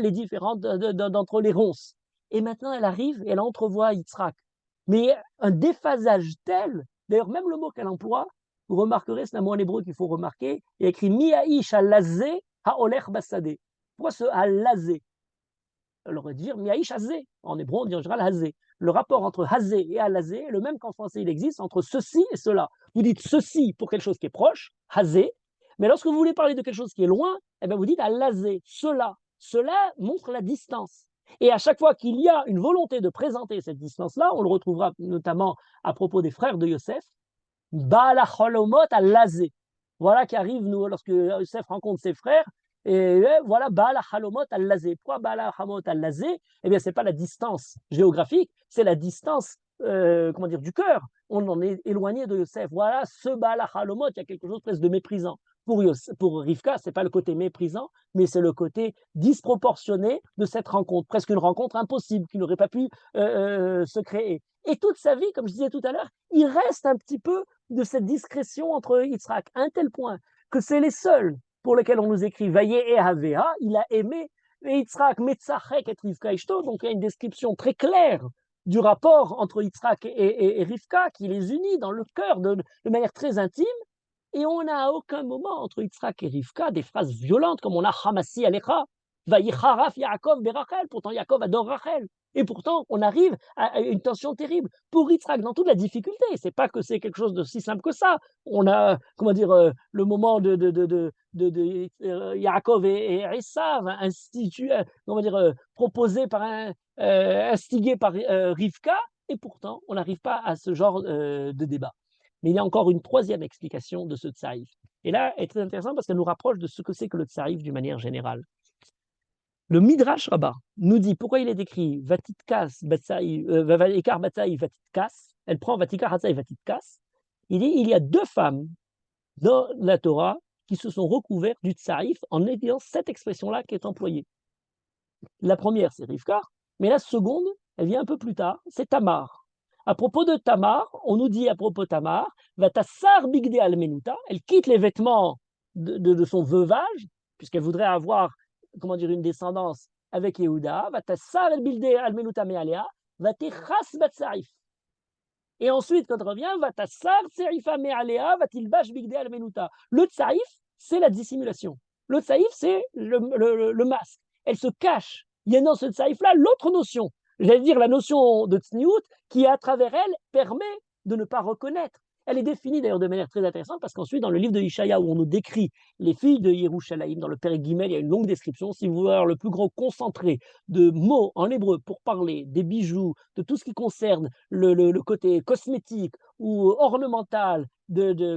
les ronces. Et maintenant, elle arrive et elle entrevoit Yitzhak. Mais un déphasage tel, d'ailleurs, même le mot qu'elle emploie, vous remarquerez, c'est un mot en hébreu qu'il faut remarquer, il y a écrit Miaïsh al-lazé ha'olech basadé. Pourquoi ce al-lazé? On aurait dire Miaïsh hazé. En hébreu, on dit en général hazé. Le rapport entre hazé et al-lazé est le même qu'en français il existe entre ceci et cela. Vous dites ceci pour quelque chose qui est proche, hazé, mais lorsque vous voulez parler de quelque chose qui est loin, eh bien vous dites al-lazé, cela. Cela montre la distance. Et à chaque fois qu'il y a une volonté de présenter cette distance-là, on le retrouvera notamment à propos des frères de Yosef, Baal HaCholomot al-Lazé. Voilà qui arrive, nous, lorsque Yosef rencontre ses frères, et voilà Baal HaCholomot al-Lazé. Pourquoi Baal HaCholomot al-Lazé? Eh bien, ce n'est pas la distance géographique, c'est la distance du cœur. On en est éloigné de Yosef. Voilà ce Baal HaCholomot, il y a quelque chose presque de méprisant. pour Rivka, ce n'est pas le côté méprisant, mais c'est le côté disproportionné de cette rencontre, presque une rencontre impossible qui n'aurait pas pu se créer. Et toute sa vie, comme je disais tout à l'heure, il reste un petit peu de cette discrétion entre Yitzhak, à un tel point que c'est les seuls pour lesquels on nous écrit Vaye et Havea, il a aimé, et Yitzhak Metzachek et Rivka Ishto, donc il y a une description très claire du rapport entre Yitzhak et Rivka qui les unit dans le cœur de manière très intime. Et on n'a à aucun moment entre Yitzhak et Rivka des phrases violentes comme on a Hamasi Alecha, Vaïcharaf Yaakov Berachel, pourtant Yaakov adore Rachel. Et pourtant, on arrive à une tension terrible. Pour Yitzhak, dans toute la difficulté, c'est pas que c'est quelque chose de si simple que ça. On a, comment dire, le moment de Yaakov et Esav, comment dire, proposé par instigé par Rivka, et pourtant, on n'arrive pas à ce genre de débat. Mais il y a encore une troisième explication de ce tsaïf. Et là, elle est très intéressante parce qu'elle nous rapproche de ce que c'est que le tsaïf d'une manière générale. Le Midrash Rabbah nous dit pourquoi il est écrit Vatitkas Ekar Batsaï Vatitkas. Elle prend Vatikar Hatsaï Vatitkas. Il dit il y a deux femmes dans la Torah qui se sont recouvertes du tsaïf en ayant cette expression-là qui est employée. La première, c'est Rivka, mais la seconde, elle vient un peu plus tard, c'est Tamar. À propos de Tamar, on nous dit à propos de Tamar, Vatassar bigde almenuta, elle quitte les vêtements de son veuvage, puisqu'elle voudrait avoir, comment dire, une descendance avec Yehuda, Vatassar el bigde almenuta mealea, Vatechas batsaif. Et ensuite, quand on revient, Vatassar serifa mealea, Vatilbash bigde almenuta. Le tsaïf, c'est la dissimulation. Le tsaïf, c'est le masque. Elle se cache. Il y a dans ce tsaïf-là l'autre notion, j'allais dire la notion de tsniout, qui à travers elle permet de ne pas reconnaître. Elle est définie d'ailleurs de manière très intéressante parce qu'ensuite dans le livre de Ishaïa où on nous décrit les filles de Yerushalayim, dans le Pérek Gimel, il y a une longue description. Si vous voulez avoir le plus grand concentré de mots en hébreu pour parler des bijoux, de tout ce qui concerne le côté cosmétique ou ornemental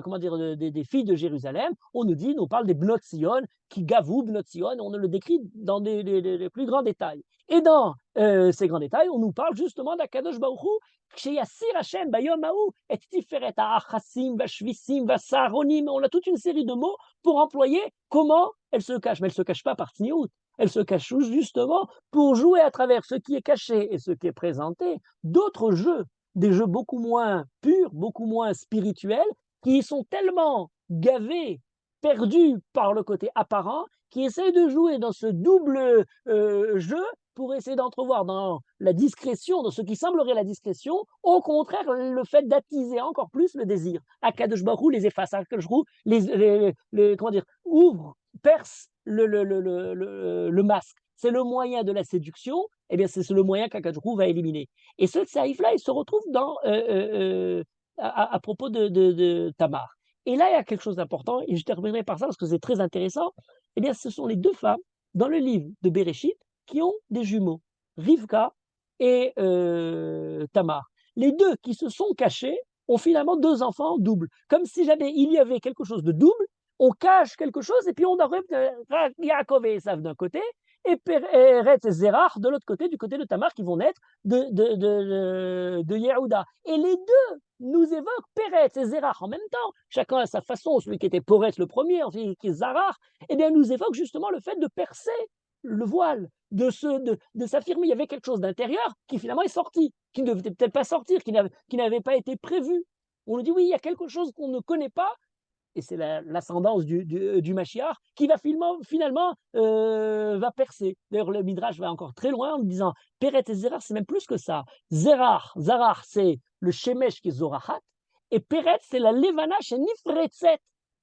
comment dire, des filles de Jérusalem, on nous parle des Bnot Sion, qui gavou Bnot Sion, on le décrit dans les plus grands détails. Et dans ces grands détails, on nous parle justement d'Akadosh Baruch Hu, כשיסיר השם ביום ההוא את תפארת האחסים והשביסים והסהרונים. On a toute une série de mots pour employer comment elle se cache. Mais elle ne se cache pas par tsniout. Elle se cache justement pour jouer à travers ce qui est caché et ce qui est présenté d'autres jeux, des jeux beaucoup moins purs, beaucoup moins spirituels, qui sont tellement gavés, perdus par le côté apparent, qui essayent de jouer dans ce double jeu pour essayer d'entrevoir dans la discrétion, dans ce qui semblerait la discrétion, au contraire, le fait d'attiser encore plus le désir. Akadosh Baruch Hu les efface, Akadosh Baruch Hu comment dire, ouvre, perce le masque. C'est le moyen de la séduction, et bien c'est le moyen qu'Akadosh Baruch Hu va éliminer. Et ce tsaïf-là, il se retrouve à propos de Tamar. Et là, il y a quelque chose d'important, et je terminerai par ça parce que c'est très intéressant. Eh bien, ce sont les deux femmes dans le livre de Bereshit qui ont des jumeaux, Rivka et Tamar. Les deux qui se sont cachés ont finalement deux enfants doubles. Comme si jamais il y avait quelque chose de double, on cache quelque chose et puis on aurait Yaakov et Esav d'un côté et Peretz et Zerach de l'autre côté, du côté de Tamar, qui vont naître de Yehuda. Et les deux nous évoquent Peretz et Zerach en même temps, chacun à sa façon. Celui qui était Peretz le premier, ensuite qui est Zerach, eh bien nous évoque justement le fait de percer le voile, de s'affirmer. Il y avait quelque chose d'intérieur qui finalement est sorti, qui ne devait peut-être pas sortir, qui n'avait pas été prévu. On nous dit oui, il y a quelque chose qu'on ne connaît pas, et c'est l'ascendance du Mashiach qui va finalement va percer. D'ailleurs, le Midrash va encore très loin en disant Peret et Zerach, c'est même plus que ça. Zerach, c'est le Shemesh qui est Zorachat, et Peret, c'est la Levana chez Nifretzet.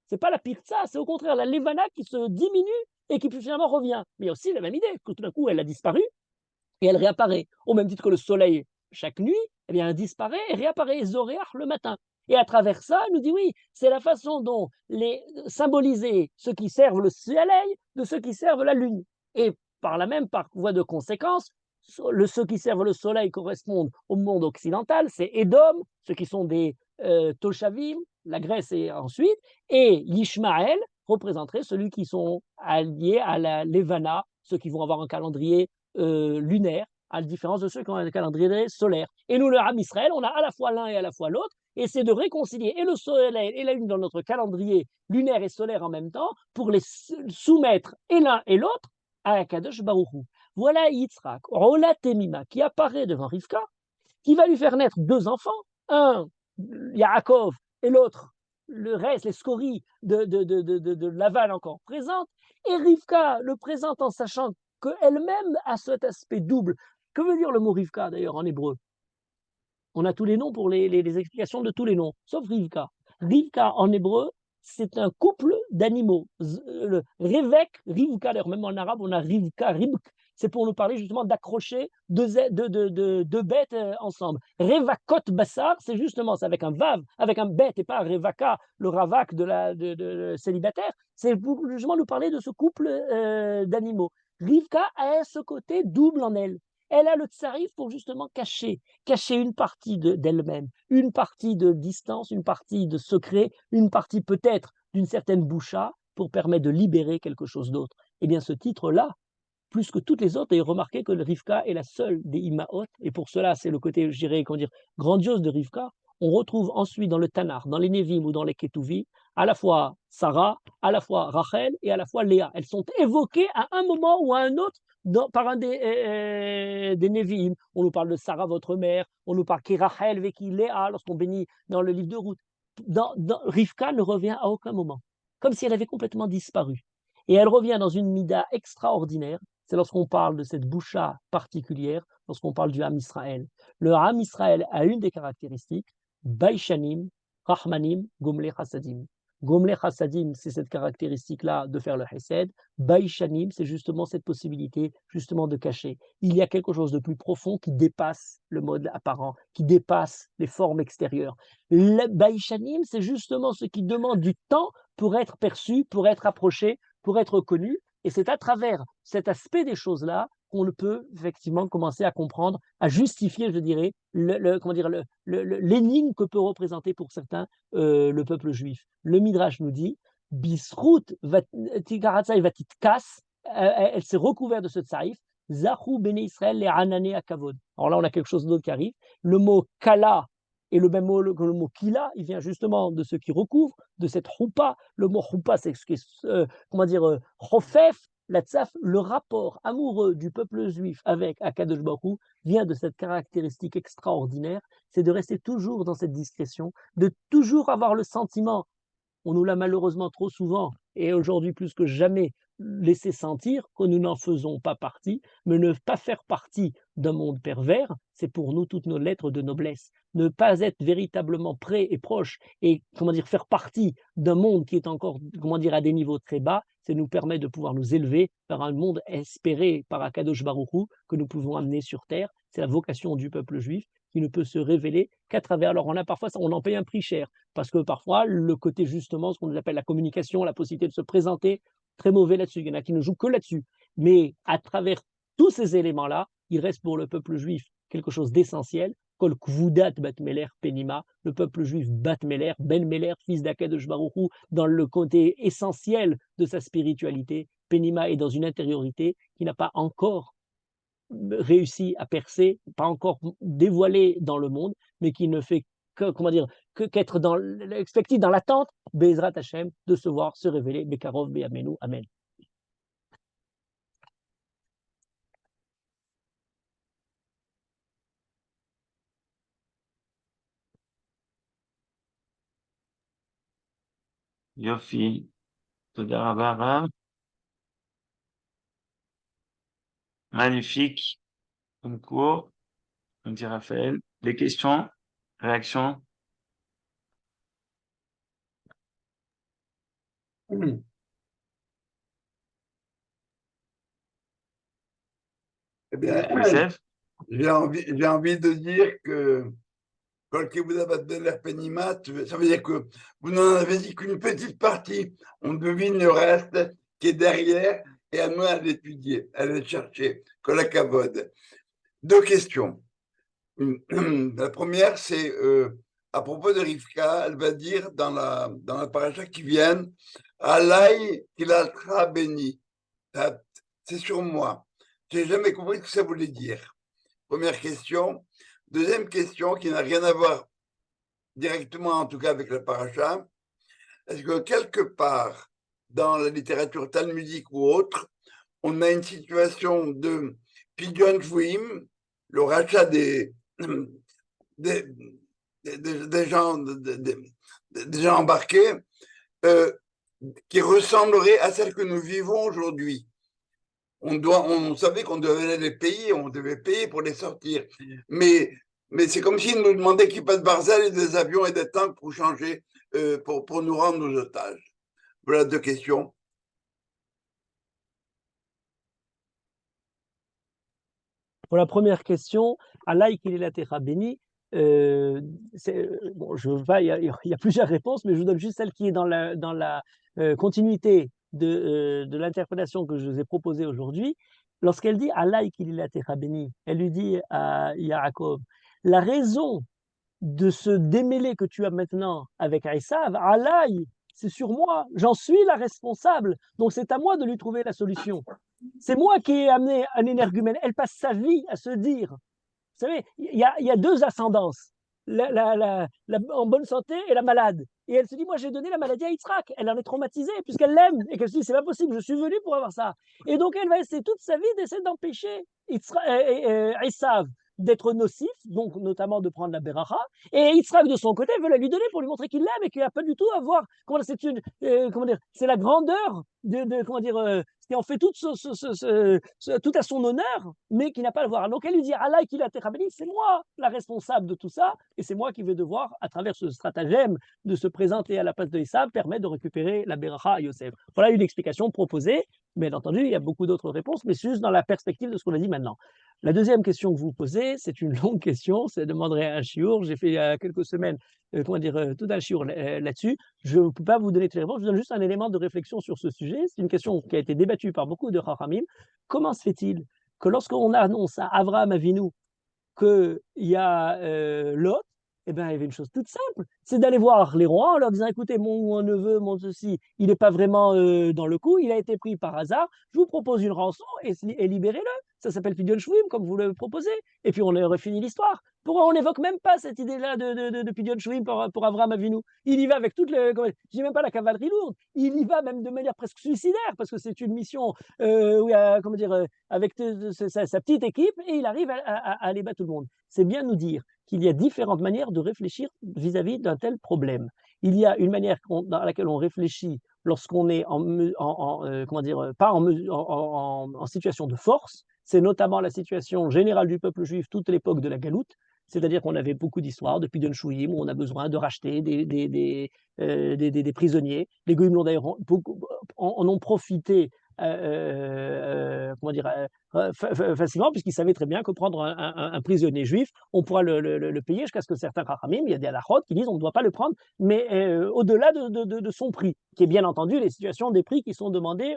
C'est pas la Pirza, c'est au contraire la Levana qui se diminue et qui puis finalement revient. Mais il y a aussi la même idée, que tout d'un coup, elle a disparu et elle réapparaît. Au même titre que le soleil, chaque nuit, eh bien, elle disparaît et réapparaît, Zoréach, le matin. Et à travers ça, elle nous dit oui, c'est la façon dont symboliser ceux qui servent le soleil de ceux qui servent la lune. Et par la même, par voie de conséquence, ceux qui servent le soleil correspondent au monde occidental, c'est Édom, ceux qui sont des Toshavim, la Grèce et ensuite, et Yishmaël représenterait celui qui sont alliés à la Levana, ceux qui vont avoir un calendrier lunaire, à la différence de ceux qui ont un calendrier solaire. Et nous, le Ham Israël, on a à la fois l'un et à la fois l'autre, et c'est de réconcilier et le soleil et la lune dans notre calendrier lunaire et solaire en même temps pour les soumettre et l'un et l'autre à Akadosh Baruch Hu. Voilà Yitzhak, Rola Temima, qui apparaît devant Rivka, qui va lui faire naître deux enfants, un Yaakov et l'autre le reste, les scories de Laval encore présentes, et Rivka le présente en sachant qu'elle-même a cet aspect double. Que veut dire le mot Rivka d'ailleurs en hébreu? On a tous les noms pour les explications de tous les noms, sauf Rivka. Rivka en hébreu, c'est un couple d'animaux. Revek, Rivka, d'ailleurs même en arabe on a Rivka, Ribk, c'est pour nous parler justement d'accrocher deux bêtes ensemble. Revakot Bassar, c'est justement c'est avec un vav, avec un bête et pas un Revaka, le ravak de célibataire. C'est pour justement nous parler de ce couple d'animaux. Rivka a ce côté double en elle. Elle a le tsarif pour justement cacher une partie d'elle-même, une partie de distance, une partie de secret, une partie peut-être d'une certaine boucha pour permettre de libérer quelque chose d'autre. Eh bien, ce titre-là, plus que toutes les autres, et remarquez que le Rivka est la seule des Imaot, et pour cela, c'est le côté, je dirais, comment dire, grandiose de Rivka. On retrouve ensuite dans le Tanakh, dans les Nevim ou dans les Ketuvim, à la fois Sarah, à la fois Rachel et à la fois Léa. Elles sont évoquées à un moment ou à un autre par un des Nevim. On nous parle de Sarah, votre mère, on nous parle qui Rachel, Veki Léa, lorsqu'on bénit dans le livre de Ruth. Rivka ne revient à aucun moment, comme si elle avait complètement disparu. Et elle revient dans une mida extraordinaire, c'est lorsqu'on parle de cette boucha particulière, lorsqu'on parle du Ham Israël. Le Ham Israël a une des caractéristiques, Baishanim, Rahmanim, Gomle Chassadim. Gomle Chassadim, c'est cette caractéristique-là de faire le Chesed. Baishanim, c'est justement cette possibilité justement de cacher. Il y a quelque chose de plus profond qui dépasse le mode apparent, qui dépasse les formes extérieures. Le Baishanim, c'est justement ce qui demande du temps pour être perçu, pour être approché, pour être connu. Et c'est à travers cet aspect des choses-là qu'on peut effectivement commencer à comprendre, à justifier, je dirais, l'énigme que peut représenter pour certains le peuple juif. Le Midrash nous dit, Bisrout tikaratzai vatitkas, elle s'est recouverte de ce tsaïf, Zahou bene Israël les anane akavod. Alors là, on a quelque chose d'autre qui arrive. Le mot kala et le même mot que le mot kila, il vient justement de ce qui recouvre, de cette choupa. Le mot choupa, c'est ce qui est, chofef, la tzaf, le rapport amoureux du peuple juif avec Akadosh Baruch Hu vient de cette caractéristique extraordinaire, c'est de rester toujours dans cette discrétion, de toujours avoir le sentiment, on nous l'a malheureusement trop souvent, et aujourd'hui plus que jamais, laisser sentir que nous n'en faisons pas partie, mais ne pas faire partie d'un monde pervers, c'est pour nous toutes nos lettres de noblesse. Ne pas être véritablement près et proche et faire partie d'un monde qui est encore à des niveaux très bas, c'est nous permettre de pouvoir nous élever vers un monde espéré par Akadosh Baruch Hu que nous pouvons amener sur terre. C'est la vocation du peuple juif qui ne peut se révéler qu'à travers. Alors on a parfois, on en paye un prix cher parce que parfois le côté justement, ce qu'on appelle la communication, la possibilité de se présenter, très mauvais là-dessus. Il y en a qui ne jouent que là-dessus. Mais à travers tous ces éléments-là, il reste pour le peuple juif quelque chose d'essentiel. Kol Kvudat Bat Meler Penima, le peuple juif Bat Meler, Ben Meler, fils d'Akadosh Baruch Hu, dans le côté essentiel de sa spiritualité. Penima est dans une intériorité qui n'a pas encore réussi à percer, pas encore dévoilé dans le monde, mais qui ne fait qu'être dans l'expectative, dans l'attente, Bezrat Hashem, de se voir se révéler, Bekarov, Be'amenu, Amen. Yofi, Toda Rabba Rav. Magnifique, comme cours, comme dit Raphaël. Des questions, réactions? Eh bien, Youssef? j'ai envie de dire que quand vous avez de l'air pénimat, ça veut dire que vous n'en avez dit qu'une petite partie. On devine le reste qui est derrière et à nous à l'étudier, à le chercher. Que la cavode. Deux questions. La première, c'est à propos de Rivka, elle va dire dans la paracha qui vient, Alaï Kilaltra béni. C'est sur moi. Je n'ai jamais compris ce que ça voulait dire. Première question. Deuxième question qui n'a rien à voir directement, en tout cas avec la paracha, est-ce que quelque part dans la littérature talmudique ou autre, on a une situation de Pidyon Shvuim, le rachat des, des gens, des gens embarqués, qui ressemblerait à celle que nous vivons aujourd'hui. On savait qu'on devait les payer, on devait payer pour les sortir. Mais c'est comme s'ils nous demandaient qu'ils passent Barzel et des avions et des tanks pour changer, pour nous rendre nos otages. Voilà 2 questions. Pour la première question, Allah qu'il est la terra bénie, bon, il y a plusieurs réponses, mais je vous donne juste celle qui est dans la continuité de l'interprétation que je vous ai proposée aujourd'hui. Lorsqu'elle dit Allah qu'il est la terra bénie, elle lui dit à Yaakov, la raison de ce démêlé que tu as maintenant avec Esav, Allah, c'est sur moi, j'en suis la responsable, donc c'est à moi de lui trouver la solution. C'est moi qui ai amené un énergumène. Elle passe sa vie à se dire, vous savez, il y a 2 ascendances, en bonne santé et la malade. Et elle se dit, moi j'ai donné la maladie à Yitzhak. Elle en est traumatisée puisqu'elle l'aime et qu'elle se dit, c'est pas possible, je suis venue pour avoir ça. Et donc elle va essayer toute sa vie d'essayer d'empêcher Esav d'être nocif, donc notamment de prendre la beracha, et Yitzhak de son côté veut la lui donner pour lui montrer qu'il l'aime et qu'il n'a pas du tout à voir, c'est la grandeur comment dire, qui en fait tout à son honneur, mais qui n'a pas à le voir. Donc elle lui dit, Allah qui l'a terabéli, c'est moi la responsable de tout ça, et c'est moi qui vais devoir, à travers ce stratagème de se présenter à la place de Esav, permettre de récupérer la beracha à Yosef. Voilà une explication proposée. Bien entendu, il y a beaucoup d'autres réponses, mais c'est juste dans la perspective de ce qu'on a dit maintenant. La deuxième question que vous posez, c'est une longue question, ça demanderait un chiour. J'ai fait il y a quelques semaines tout un chiour là-dessus. Je ne peux pas vous donner toutes les réponses, je vous donne juste un élément de réflexion sur ce sujet. C'est une question qui a été débattue par beaucoup de Chachamim. Comment se fait-il que lorsqu'on annonce à Avraham Avinu qu'il y a Lot, eh bien, il y avait une chose toute simple, c'est d'aller voir les rois en leur disant, écoutez, mon neveu, mon ceci, il n'est pas vraiment dans le coup, il a été pris par hasard, je vous propose une rançon et libérez-le. Ça s'appelle Pidyon Shvuim, comme vous le proposez. Et puis, on aurait fini l'histoire. Pourquoi on n'évoque même pas cette idée-là de Pidyon Shvuim pour Avraham Avinu? Il y va avec toute le... Je dis même pas la cavalerie lourde, il y va même de manière presque suicidaire, parce que c'est une mission où il y a, avec sa petite équipe, et il arrive à aller battre tout le monde. C'est bien nous dire qu'il y a différentes manières de réfléchir vis-à-vis d'un tel problème. Il y a une manière dans laquelle on réfléchit lorsqu'on est pas en situation de force. C'est notamment la situation générale du peuple juif toute l'époque de la Galoute, c'est-à-dire qu'on avait beaucoup d'histoires depuis Pidyon Shvuim où on a besoin de racheter des prisonniers. Les Goïms l'ont d'ailleurs en ont profité facilement, puisqu'ils savaient très bien que prendre un prisonnier juif, on pourra le payer jusqu'à ce que certains rachamim, il y a des halachot qui disent on ne doit pas le prendre, mais au-delà de son prix, qui est bien entendu les situations des prix qui sont demandés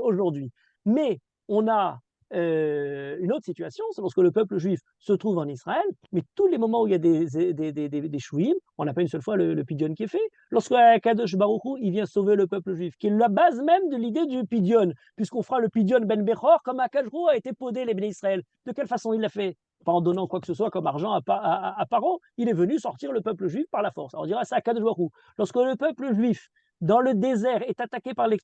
aujourd'hui. Mais on a une autre situation, c'est lorsque le peuple juif se trouve en Israël, mais tous les moments où il y a des chouïm, on n'a pas une seule fois le pidyon qui est fait. Lorsque Kadosh Baruch Hu, il vient sauver le peuple juif, qui est la base même de l'idée du pidyon, puisqu'on fera le pidyon ben Bechor comme Akadosh Baruch Hu a été podé les Béné Israël. De quelle façon il l'a fait? Pas en donnant quoi que ce soit comme argent à Paro, il est venu sortir le peuple juif par la force. Alors on dira c'est Akadosh Baruch Hu. Lorsque le peuple juif dans le désert est attaqué par les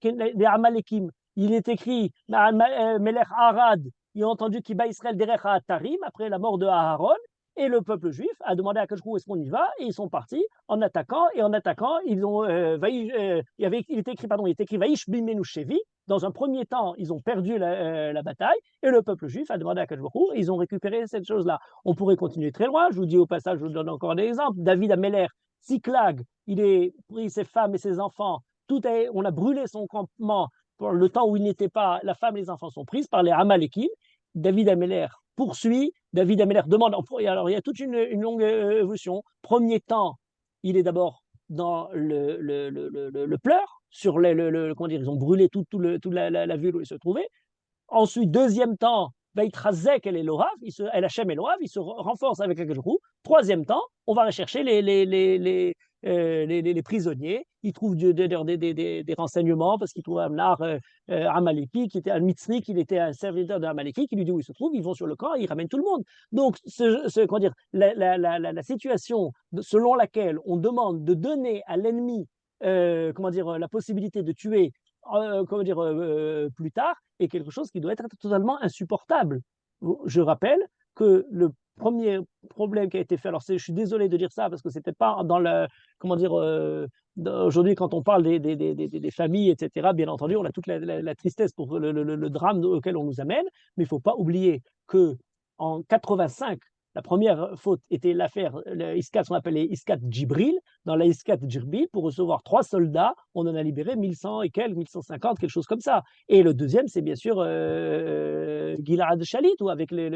Amalekim, il est écrit Melech Arad, il a entendu Kiba Israël derech Tarim après la mort de Aharon, et le peuple juif a demandé à Kachkou est-ce qu'on y va, et ils sont partis en attaquant, ils ont il est écrit Vaïsh Bimenu Shevi. Dans un premier temps, ils ont perdu la bataille, et le peuple juif a demandé à Kachkou, et ils ont récupéré cette chose-là. On pourrait continuer très loin, je vous dis au passage, je vous donne encore des exemples. David Ameller, Siklag, il a pris ses femmes et ses enfants, on a brûlé son campement. Pour le temps où il n'était pas, la femme et les enfants sont prises par les Amalekim. David Ameller poursuit, David Ameller demande, alors il y a toute une longue évolution. Premier temps, il est d'abord dans le pleur, sur comment dire, ils ont brûlé toute la ville où il se trouvait. Ensuite, deuxième temps, Vaitrazek el Elorav, el Hashem Elorav, il se renforce avec la Gajrou. Troisième temps, on va rechercher les les prisonniers. Il trouve des renseignements parce qu'il trouve Amnar Amaleki, qui était un Mitzri, qui était un serviteur de Amaleki, qui lui dit où il se trouve. Ils vont sur le camp et ils ramènent tout le monde. Donc, comment dire, la situation selon laquelle on demande de donner à l'ennemi comment dire, la possibilité de tuer comment dire, plus tard est quelque chose qui doit être totalement insupportable. Je rappelle que le premier problème qui a été fait, alors je suis désolé de dire ça parce que c'était pas dans le, comment dire, aujourd'hui quand on parle des familles, etc., bien entendu, on a toute la tristesse pour le drame auquel on nous amène, mais il ne faut pas oublier que en 85, la première faute était l'affaire, ce qu'on appelait Iskat Djibril. Dans la Iskat Djibril, pour recevoir 3 soldats, on en a libéré 1100 et quelques, 1150, quelque chose comme ça. Et le deuxième, c'est bien sûr Gilad Shalit, ou avec les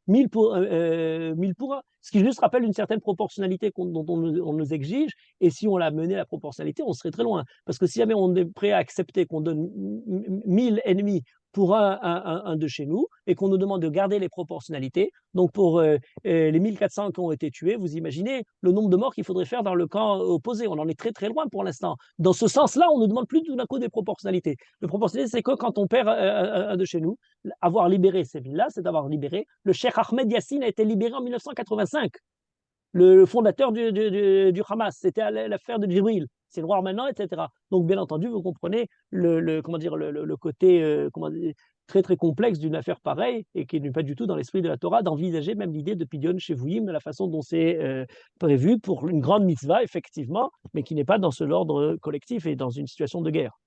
1000 pour 1. Ce qui juste rappelle une certaine proportionnalité dont on nous exige. Et si on l'a mené à la proportionnalité, on serait très loin. Parce que si jamais on est prêt à accepter qu'on donne 1000 ennemis pour un de chez nous et qu'on nous demande de garder les proportionnalités. Donc pour les 1400 qui ont été tués, vous imaginez le nombre de morts qu'il faudrait faire dans le camp opposé. On en est très très loin pour l'instant. Dans ce sens-là, on ne demande plus tout d'un coup des proportionnalités. Le proportionnalité, c'est que quand on perd un de chez nous, avoir libéré ces villes-là, c'est d'avoir libéré. Le Cheikh Ahmed Yassine a été libéré en 1985. Le fondateur du Hamas, c'était l'affaire de Djibril, c'est le roi maintenant, etc. Donc, bien entendu, vous comprenez comment dire, le côté comment dire, très très complexe d'une affaire pareille et qui n'est pas du tout dans l'esprit de la Torah d'envisager même l'idée de Pidyon chez Vouim de la façon dont c'est prévu pour une grande mitzvah, effectivement, mais qui n'est pas dans l'ordre collectif et dans une situation de guerre.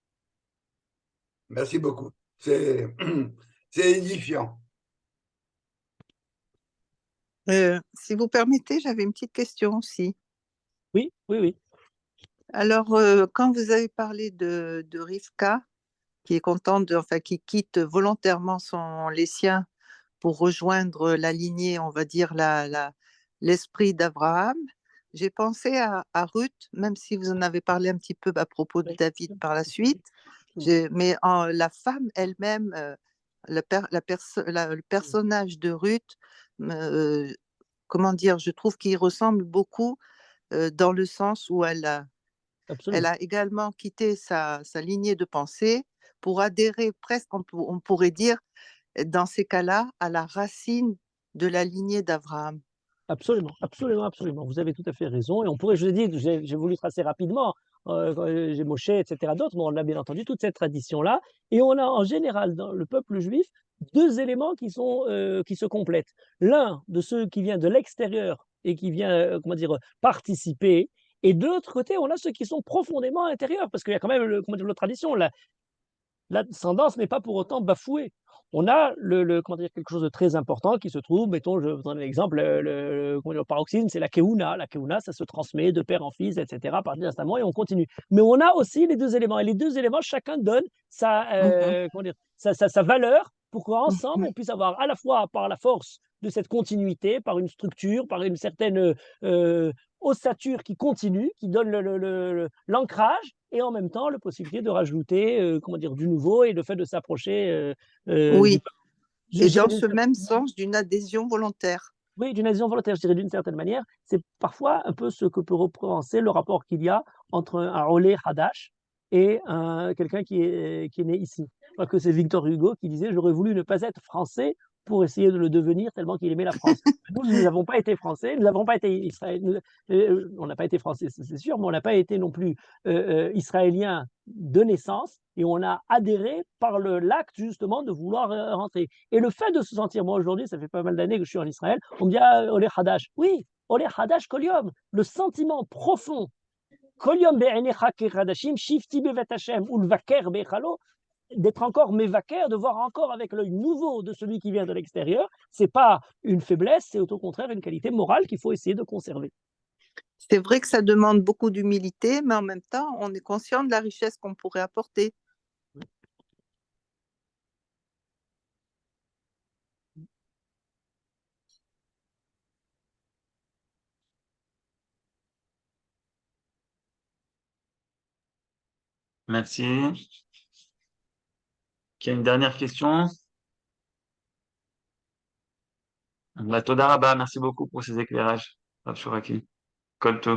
Merci beaucoup. C'est édifiant. Si vous permettez, j'avais une petite question aussi. Oui, oui, oui. Alors, quand vous avez parlé de Rivka, qui est contente, enfin, qui quitte volontairement les siens pour rejoindre la lignée, on va dire, l'esprit d'Abraham, j'ai pensé à Ruth, même si vous en avez parlé un petit peu à propos de David par la suite. Mais la femme elle-même, le personnage de Ruth, comment dire, je trouve qu'il ressemble beaucoup dans le sens où elle a également quitté sa lignée de pensée pour adhérer presque, on pourrait dire, dans ces cas-là, à la racine de la lignée d'Abraham. Absolument, absolument, absolument. Vous avez tout à fait raison. Et on pourrait, je vous ai dit, j'ai voulu tracer rapidement, j'ai Moshe, etc., d'autres, mais on a bien entendu toute cette tradition-là. Et on a en général dans le peuple juif 2 éléments qui se complètent. L'un de ceux qui vient de l'extérieur et qui vient, comment dire, participer. Et de l'autre côté, on a ceux qui sont profondément intérieurs, parce qu'il y a quand même comment dire, la tradition. La descendance n'est pas pour autant bafouée. On a comment dire, quelque chose de très important qui se trouve, mettons, je vous donne un exemple, le paroxysme, c'est la keuna. La keuna, ça se transmet de père en fils, etc., par instamment, et on continue. Mais on a aussi les 2 éléments. Et les 2 éléments, chacun donne comment dire, sa valeur pour qu'ensemble, on puisse avoir à la fois par la force de cette continuité, par une structure, par une certaine ossature qui continue, qui donne l'ancrage, et en même temps la possibilité de rajouter comment dire, du nouveau et le fait de s'approcher oui, du peuple. et dans ce même sens d'une adhésion volontaire. Oui, d'une adhésion volontaire, je dirais d'une certaine manière. C'est parfois un peu ce que peut représenter le rapport qu'il y a entre un Olé Hadash et quelqu'un qui est né ici. Je crois que c'est Victor Hugo qui disait « J'aurais voulu ne pas être français pour essayer de le devenir tellement qu'il aimait la France ». Nous n'avons pas été français, nous n'avons pas été israéliens, on n'a pas été français, c'est sûr, mais on n'a pas été non plus israéliens de naissance, et on a adhéré par l'acte justement de vouloir rentrer. Et le fait de se sentir, moi aujourd'hui, ça fait pas mal d'années que je suis en Israël, on me dit ah, Olé Hadash. Oui, Olé Hadash Koliom, le sentiment profond. Koliom be'enecha keradashim, shifti bevet Hashem, ou l'vaker be'echalo, d'être encore mévaker, de voir encore avec l'œil nouveau de celui qui vient de l'extérieur, c'est pas une faiblesse, c'est au contraire une qualité morale qu'il faut essayer de conserver. C'est vrai que ça demande beaucoup d'humilité, mais en même temps, on est conscient de la richesse qu'on pourrait apporter. Merci. Qui a une dernière question? Toda Rabba, merci beaucoup pour ces éclairages. Rav Shuraki. Kol Tov.